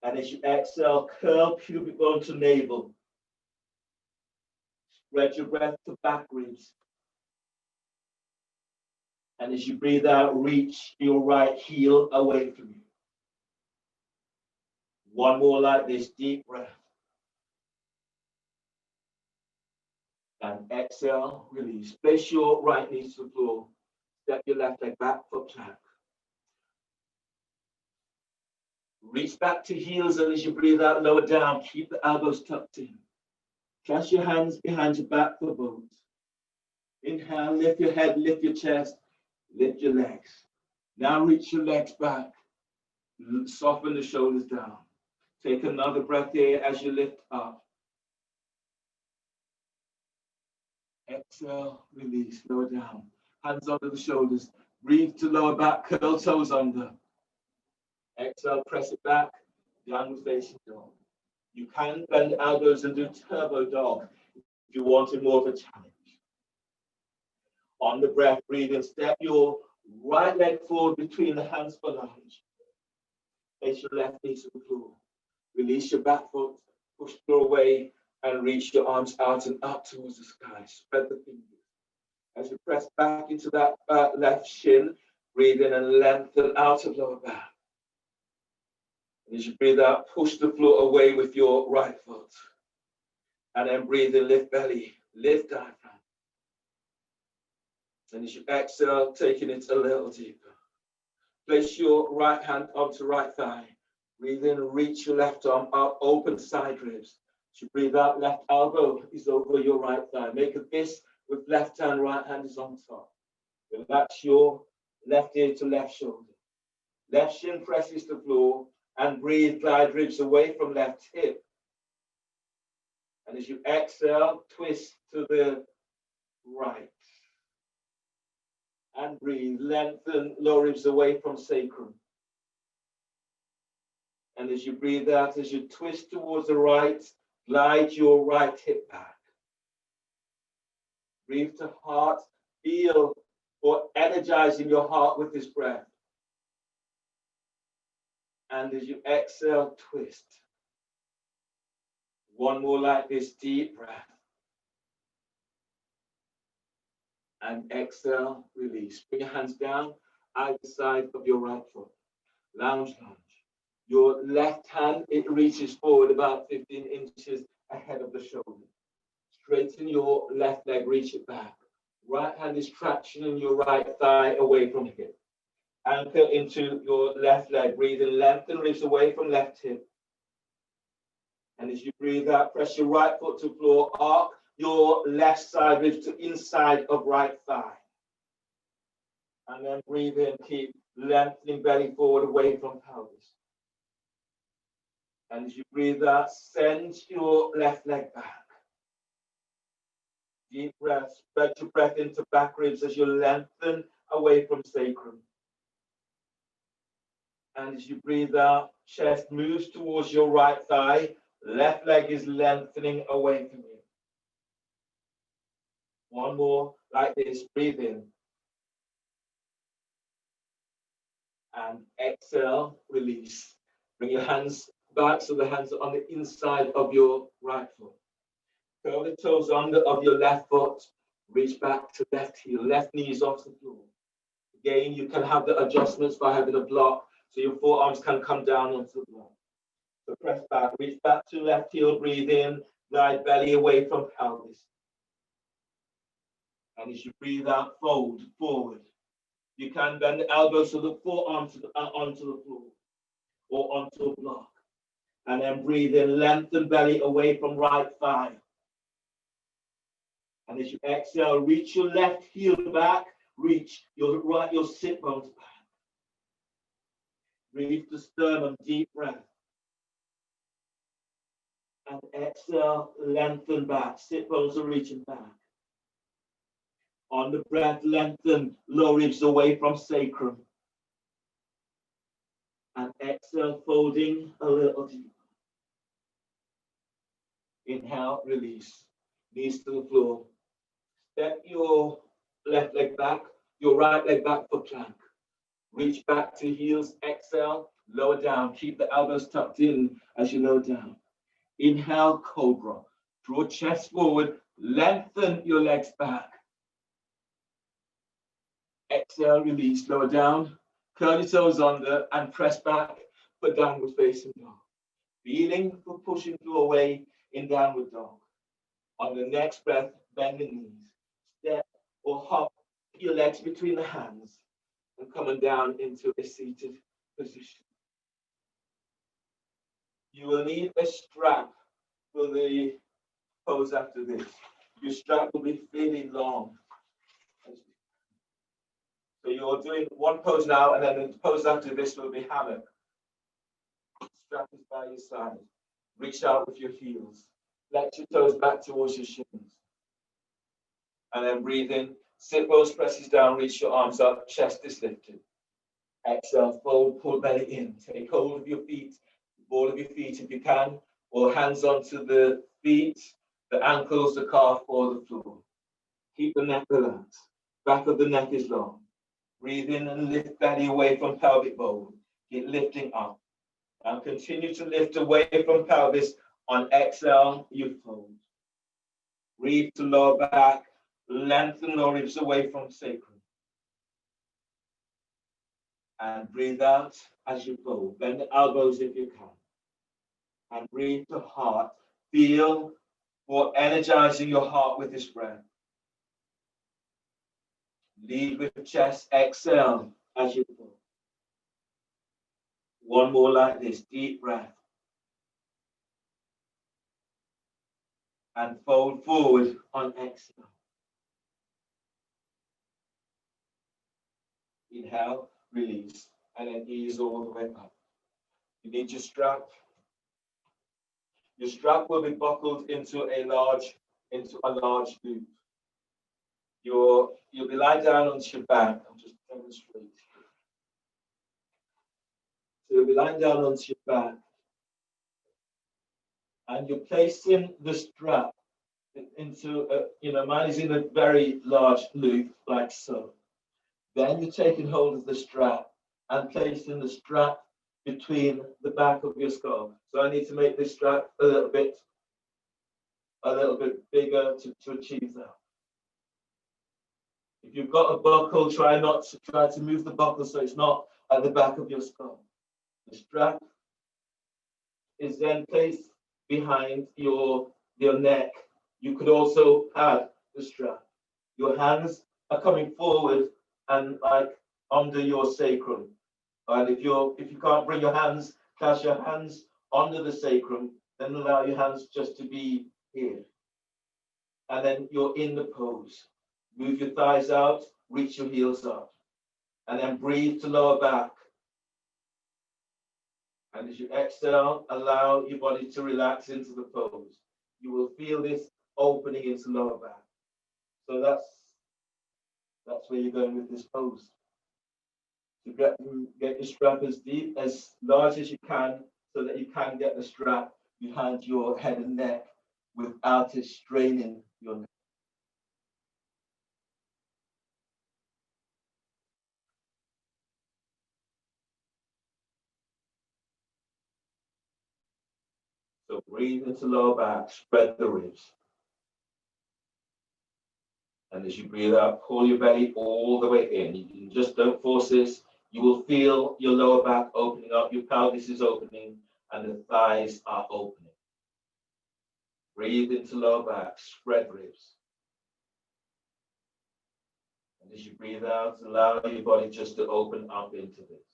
And as you exhale, curl pubic bone to navel. Spread your breath to back ribs. And as you breathe out, reach your right heel away from you. One more like this, deep breath. And exhale, release. Place your right knee to the floor. Step your left leg back for plank. Reach back to heels, and as you breathe out, lower down. Keep the elbows tucked in. Clasp your hands behind your back for both. Inhale, lift your head, lift your chest, lift your legs. Now reach your legs back. Soften the shoulders down. Take another breath here as you lift up. Exhale, release, lower down. Hands under the shoulders. Breathe to lower back, curl toes under. Exhale, press it back, downward facing dog. You can bend elbows and do turbo dog if you wanted more of a challenge. On the breath, breathe in, step your right leg forward between the hands for lunge. Place your left knee to the floor. Release your back foot, push the floor away, and reach your arms out and up towards the sky. Spread the fingers. As you press back into that left shin, breathe in and lengthen out of lower back. And as you breathe out, push the floor away with your right foot. And then breathe in, lift belly, lift diaphragm. And as you exhale, taking it a little deeper. Place your right hand onto right thigh. Breathe in and reach your left arm up, open side ribs. As you breathe out, left elbow is over your right thigh. Make a fist with left hand, right hand is on top. Relax your left ear to left shoulder. Left shin presses the floor and breathe, glide ribs away from left hip. And as you exhale, twist to the right. And breathe, lengthen lower ribs away from sacrum. And as you breathe out, as you twist towards the right, glide your right hip back. Breathe to heart, feel or energizing your heart with this breath. And as you exhale, twist. One more like this, deep breath. And exhale, release. Bring your hands down either side of your right foot. Lounge. Your left hand, it reaches forward about 15 inches ahead of the shoulder. Straighten your left leg, reach it back. Right hand is tractioning your right thigh away from hip. Anchor into your left leg. Breathe in, lengthen ribs away from left hip. And as you breathe out, press your right foot to floor, arc your left side ribs to inside of right thigh. And then breathe in, keep lengthening belly forward away from pelvis. And as you breathe out, send your left leg back. Deep breath, spread your breath into back ribs as you lengthen away from sacrum. And as you breathe out, chest moves towards your right thigh. Left leg is lengthening away from you. One more like this. Breathe in. And exhale, release. Bring your hands back so the hands are on the inside of your right foot. Curl the toes under of your left foot. Reach back to left heel. Left knee is off the floor. Again, you can have the adjustments by having a block so your forearms can come down onto the block. So press back, reach back to left heel, breathe in, glide belly away from pelvis. And as you breathe out, fold forward. You can bend the elbows so the forearms are onto the floor or onto a block. And then breathe in, lengthen belly away from right thigh. And as you exhale, reach your left heel back, reach your sit bones back. Breathe the sternum, deep breath. And exhale, lengthen back, sit bones are reaching back. On the breath, lengthen low ribs away from sacrum. And exhale, folding a little deeper. Inhale, release. Knees to the floor. Step your left leg back, your right leg back for plank. Reach back to heels, exhale, lower down. Keep the elbows tucked in as you lower down. Inhale, cobra. Draw chest forward, lengthen your legs back. Exhale, release, lower down. Curl your toes under and press back for downward facing dog. Feeling for pushing through away in downward dog. On the next breath, bend the knees. Step or hop your legs between the hands and coming down into a seated position. You will need a strap for the pose after this. Your strap will be fairly long. So you're doing one pose now, and then the pose after this will be hammock. Strap is by your side. Reach out with your heels. Flex your toes back towards your shins. And then breathe in. Sit bones presses down, reach your arms up, chest is lifted. Exhale, fold, pull belly in. Take hold of your feet, the ball of your feet if you can, or hands onto the feet, the ankles, the calf, or the floor. Keep the neck relaxed. Back of the neck is long. Breathe in and lift belly away from pelvic bone. Keep lifting up. And continue to lift away from pelvis. On exhale, you fold. Breathe to lower back. Lengthen lower ribs away from sacrum. And breathe out as you fold. Bend the elbows if you can. And breathe to heart. Feel for energizing your heart with this breath. Lead with the chest. Exhale as you fold. One more like this. Deep breath. And fold forward on exhale. Inhale, release, and then ease all the way up. You need your strap. Your strap will be buckled into a large loop. You'll be lying down onto your back. I'll just demonstrate. So you'll be lying down onto your back, and you're placing the strap into mine is in a very large loop like so. Then you're taking hold of the strap and placing the strap between the back of your skull. So I need to make this strap a little bit bigger to achieve that. If you've got a buckle, try to move the buckle so it's not at the back of your skull. The strap is then placed behind your neck. You could also add the strap. Your hands are coming forward and like under your sacrum. And if you can't bring your hands, clasp your hands under the sacrum, then allow your hands just to be here. And then you're in the pose. Move your thighs out, reach your heels up. And then breathe to lower back. And as you exhale, allow your body to relax into the pose. You will feel this opening into lower back. So that's where you're going with this pose. To get your strap as deep, as large as you can, so that you can get the strap behind your head and neck without it straining your neck. So breathe into lower back, spread the ribs. And as you breathe out, pull your belly all the way in. You just don't force this. You will feel your lower back opening up, your pelvis is opening, and the thighs are opening. Breathe into lower back, spread ribs. And as you breathe out, allow your body just to open up into this.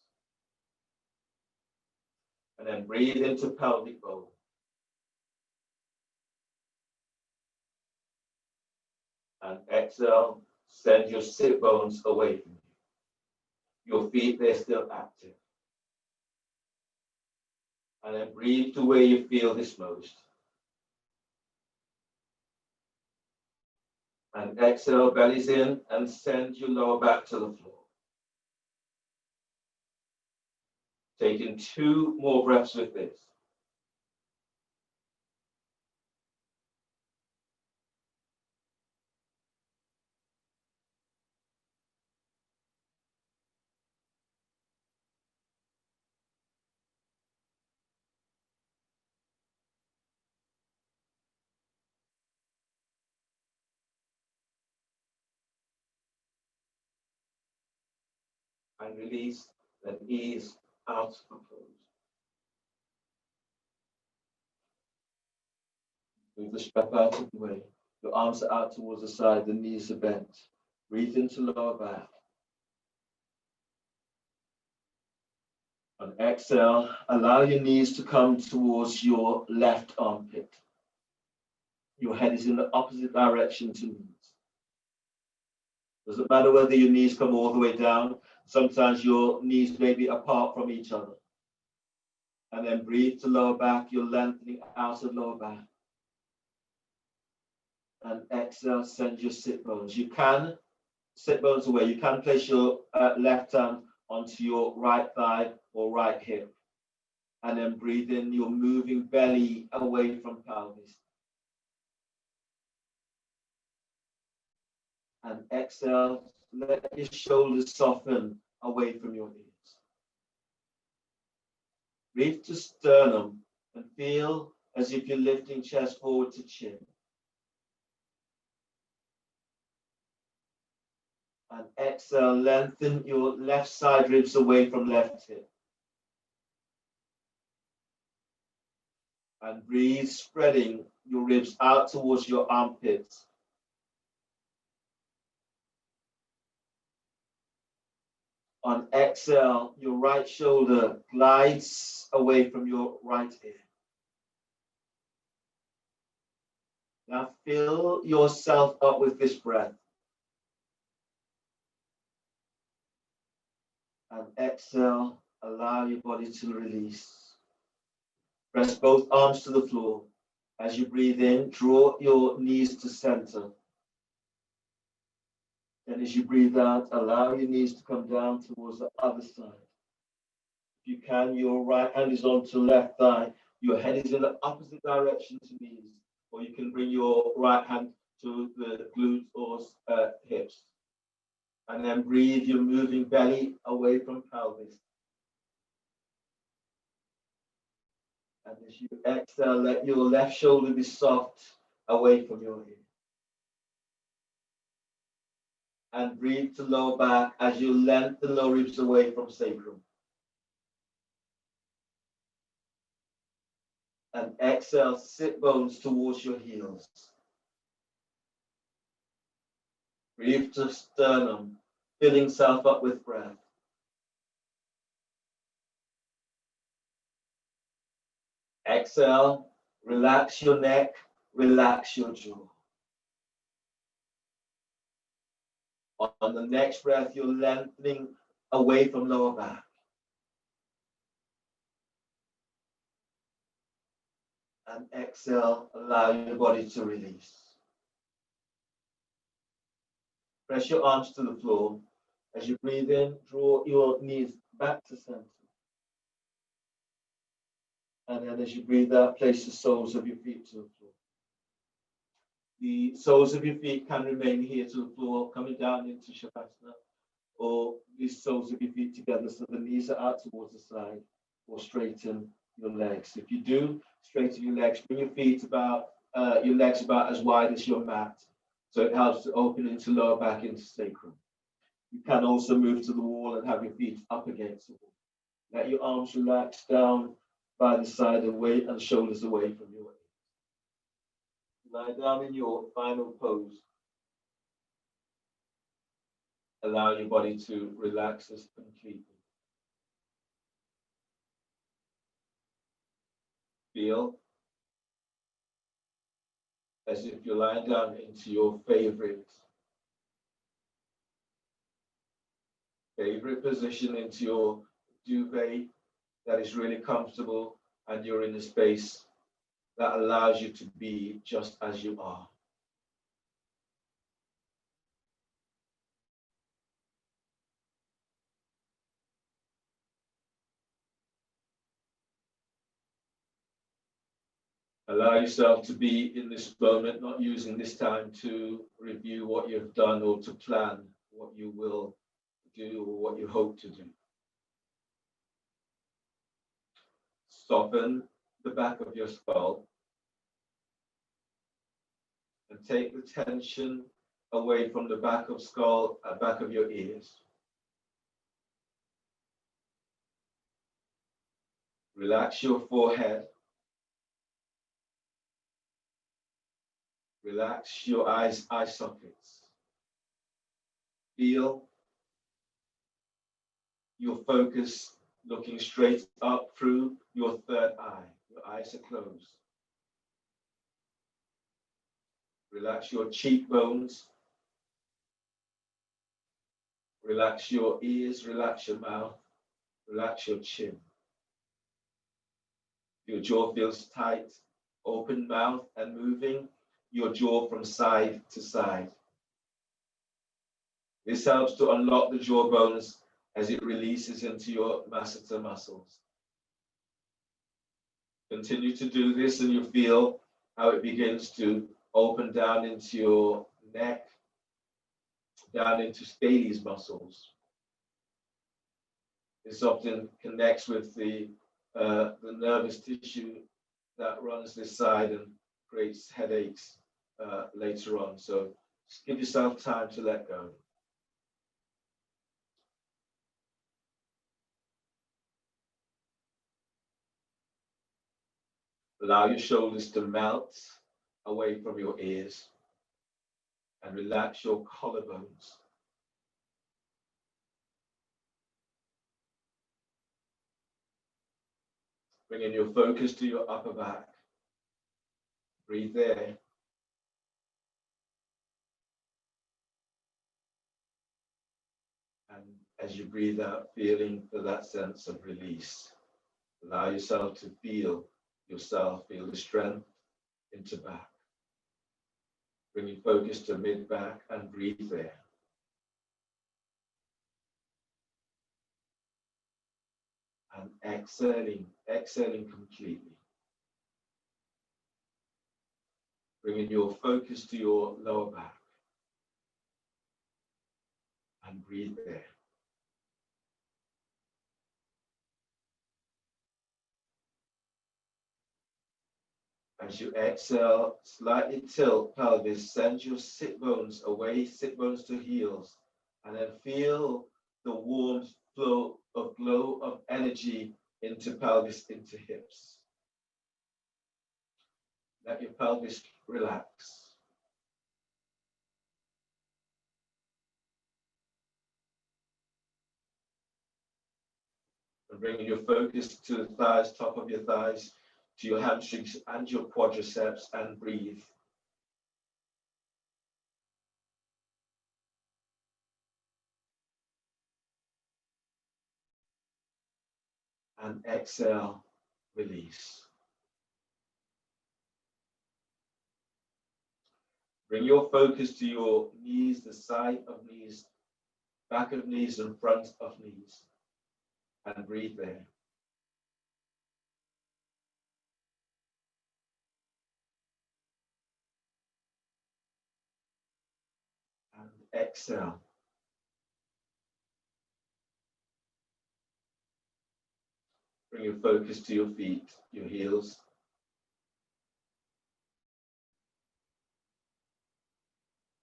And then breathe into pelvic bone. And exhale, send your sit bones away from you. Your feet, they're still active. And then breathe to where you feel this most. And exhale, bellies in, and send your lower back to the floor. Taking 2 more breaths with this. and release, then ease out of the pose. Move the strap out of the way. Your arms are out towards the side, the knees are bent. Breathe into lower back. On exhale, allow your knees to come towards your left armpit. Your head is in the opposite direction to knees. Doesn't matter whether your knees come all the way down. Sometimes your knees may be apart from each other. And then breathe to lower back. You're lengthening out of lower back. And exhale, send your sit bones. You can sit bones away. You can place your left hand onto your right thigh or right hip. And then breathe in. You're moving belly away from pelvis. And exhale, let your shoulders soften away from your ears. Breathe to sternum and feel as if you're lifting chest forward to chin. And exhale, lengthen your left side ribs away from left hip. And breathe, spreading your ribs out towards your armpits. On exhale, your right shoulder glides away from your right ear. Now fill yourself up with this breath. And exhale, allow your body to release. Press both arms to the floor. As you breathe in, draw your knees to center. And as you breathe out, allow your knees to come down towards the other side. If you can, your right hand is onto left thigh. Your head is in the opposite direction to knees. Or you can bring your right hand to the glutes or hips. And then breathe, you're moving belly away from pelvis. And as you exhale, let your left shoulder be soft away from your ear. And breathe to lower back as you lengthen lower ribs away from sacrum. And exhale, sit bones towards your heels. Breathe to sternum, filling self up with breath. Exhale, relax your neck, relax your jaw. On the next breath, you're lengthening away from lower back. And exhale, allow your body to release. Press your arms to the floor. As you breathe in, draw your knees back to center. And then as you breathe out, place the soles of your feet to the floor. The soles of your feet can remain here to the floor, coming down into Shavasana, or the soles of your feet together so the knees are out towards the side, or straighten your legs. If you do, straighten your legs, bring your feet about, your legs about as wide as your mat, so it helps to open into lower back, into sacrum. You can also move to the wall and have your feet up against the wall. Let your arms relax down by the side away and shoulders away from your waist. Lie down in your final pose. Allow your body to relax as completely. Feel as if you're lying down into your favorite position, into your duvet that is really comfortable, and you're in a space that allows you to be just as you are. Allow yourself to be in this moment, not using this time to review what you've done or to plan what you will do or what you hope to do. Soften the back of your skull and take the tension away from the back of skull, back of your ears. Relax your forehead. Relax your eye sockets. Feel your focus looking straight up through your third eye. Your eyes are closed. Relax your cheekbones. Relax your ears, relax your mouth, relax your chin. Your jaw feels tight, open mouth and moving your jaw from side to side. This helps to unlock the jaw bones as it releases into your masseter muscles. Continue to do this and you feel how it begins to open down into your neck, down into Staley's muscles. This often connects with the nervous tissue that runs this side and creates headaches later on. So just give yourself time to let go. Allow your shoulders to melt away from your ears and relax your collarbones. Bringing your focus to your upper back. Breathe there. And as you breathe out, feeling for that sense of release. Allow yourself to feel yourself, feel the strength into back. Bringing focus to mid-back and breathe there. And exhaling completely. Bringing your focus to your lower back. And breathe there. As you exhale, slightly tilt pelvis, send your sit bones away, sit bones to heels, and then feel the warm flow of glow of energy into pelvis, into hips. Let your pelvis relax. And bringing your focus to the thighs, top of your thighs, to your hamstrings and your quadriceps, and breathe. And exhale, release. Bring your focus to your knees, the side of knees, back of knees and front of knees, and breathe there. And exhale. Bring your focus to your feet, your heels.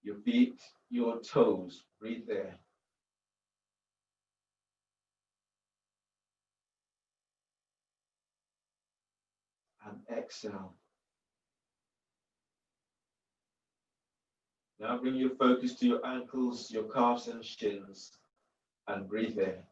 Your feet, your toes. Breathe there. And exhale. Now bring your focus to your ankles, your calves and shins, and breathe there.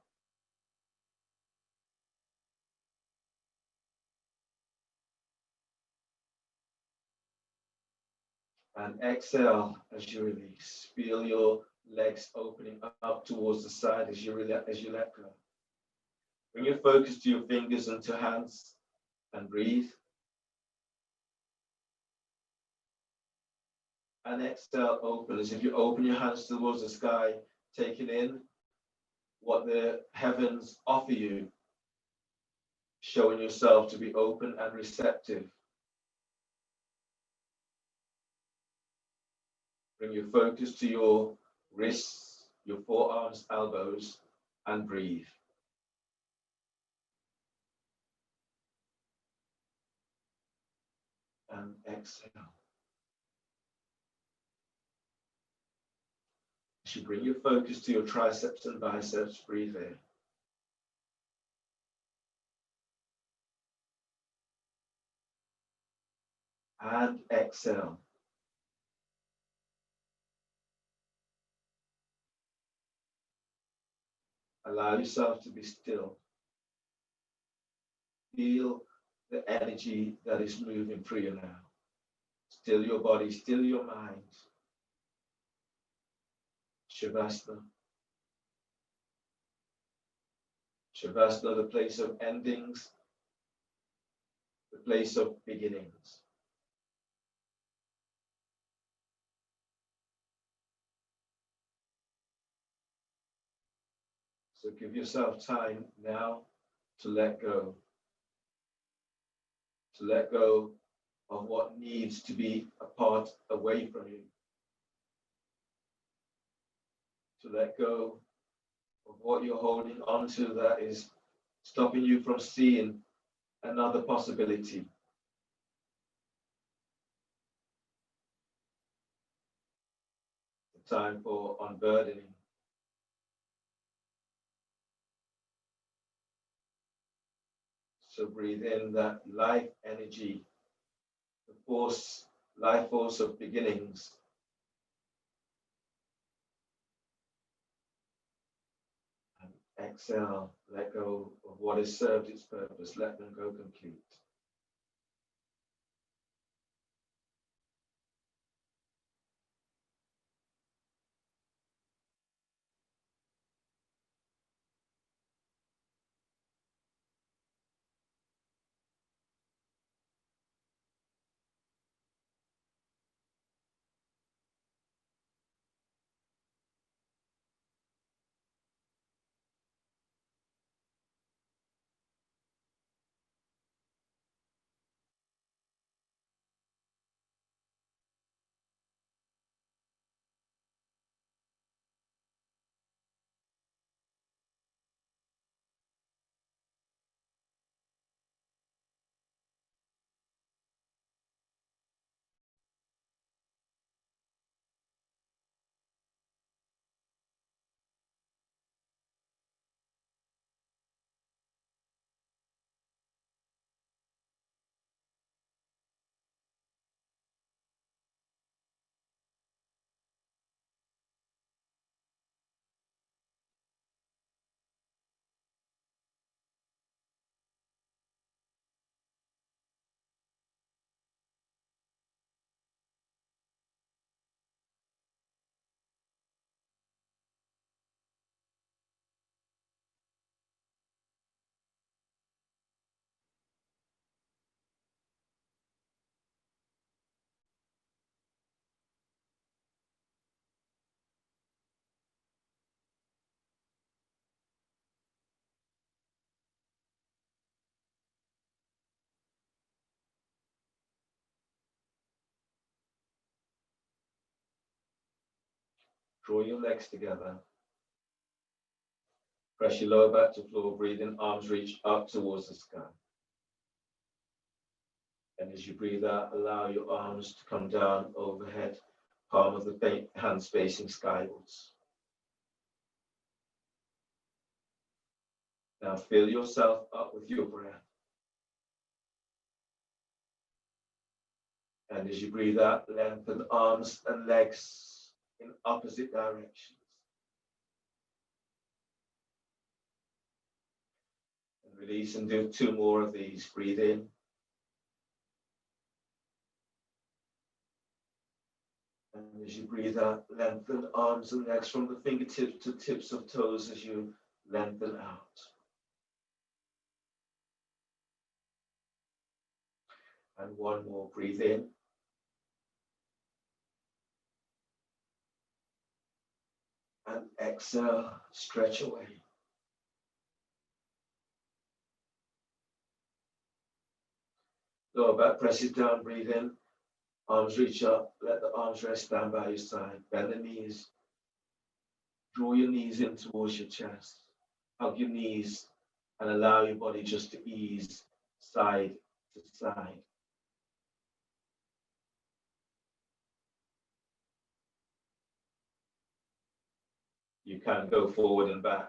And exhale as you release. Feel your legs opening up towards the side as you let go. Bring your focus to your fingers and to hands and breathe. And exhale, open as if you open your hands towards the sky, taking in what the heavens offer you, showing yourself to be open and receptive. Bring your focus to your wrists, your forearms, elbows, and breathe. And exhale. As you bring your focus to your triceps and biceps, breathe in. and exhale. Allow yourself to be still. Feel the energy that is moving through you now. Still your body, still your mind. Shavasana. Shavasana, the place of endings, the place of beginnings. So give yourself time now to let go. To let go of what needs to be apart away from you. To let go of what you're holding onto that is stopping you from seeing another possibility. Time for unburdening. So breathe in that life energy, the force, life force of beginnings. And exhale, let go of what has served its purpose. Let them go complete. Draw your legs together. Press your lower back to floor, breathe in, arms reach up towards the sky. And as you breathe out, allow your arms to come down overhead, palm of the hands facing skywards. Now fill yourself up with your breath. And as you breathe out, lengthen arms and legs in opposite directions. And release and do 2 more of these. Breathe in. And as you breathe out, lengthen arms and legs from the fingertips to tips of toes as you lengthen out. And 1 more. Breathe in. And exhale, stretch away. Lower back, press it down, breathe in. Arms reach up, let the arms rest down by your side. Bend the knees. Draw your knees in towards your chest. Hug your knees and allow your body just to ease side to side. You can go forward and back.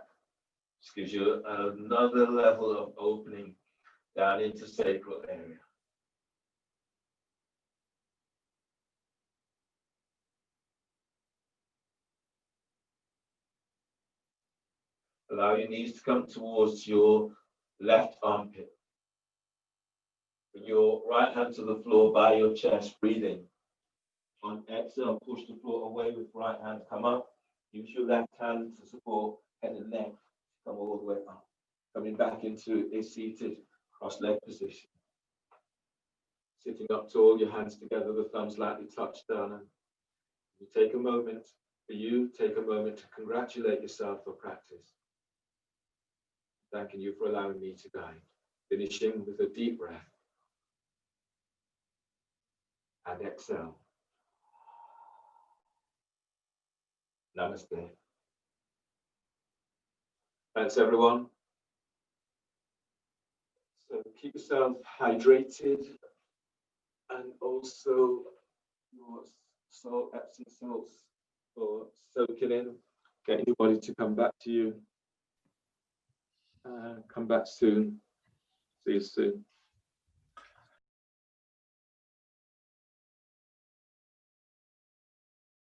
This gives you another level of opening down into sacral area. Allow your knees to come towards your left armpit. Bring your right hand to the floor by your chest, breathing. On exhale, push the floor away with right hand, come up. Use your left hand to support head and neck, come all the way up. Coming back into a seated cross-leg position. Sitting up tall, your hands together, the thumbs lightly touched down. And you take a moment, take a moment to congratulate yourself for practice. Thanking you for allowing me to guide. Finishing with a deep breath. And exhale. Namaste. Thanks, everyone. So keep yourself hydrated, and also your Epsom salts for soaking in. Get anybody to come back to you. Come back soon. See you soon.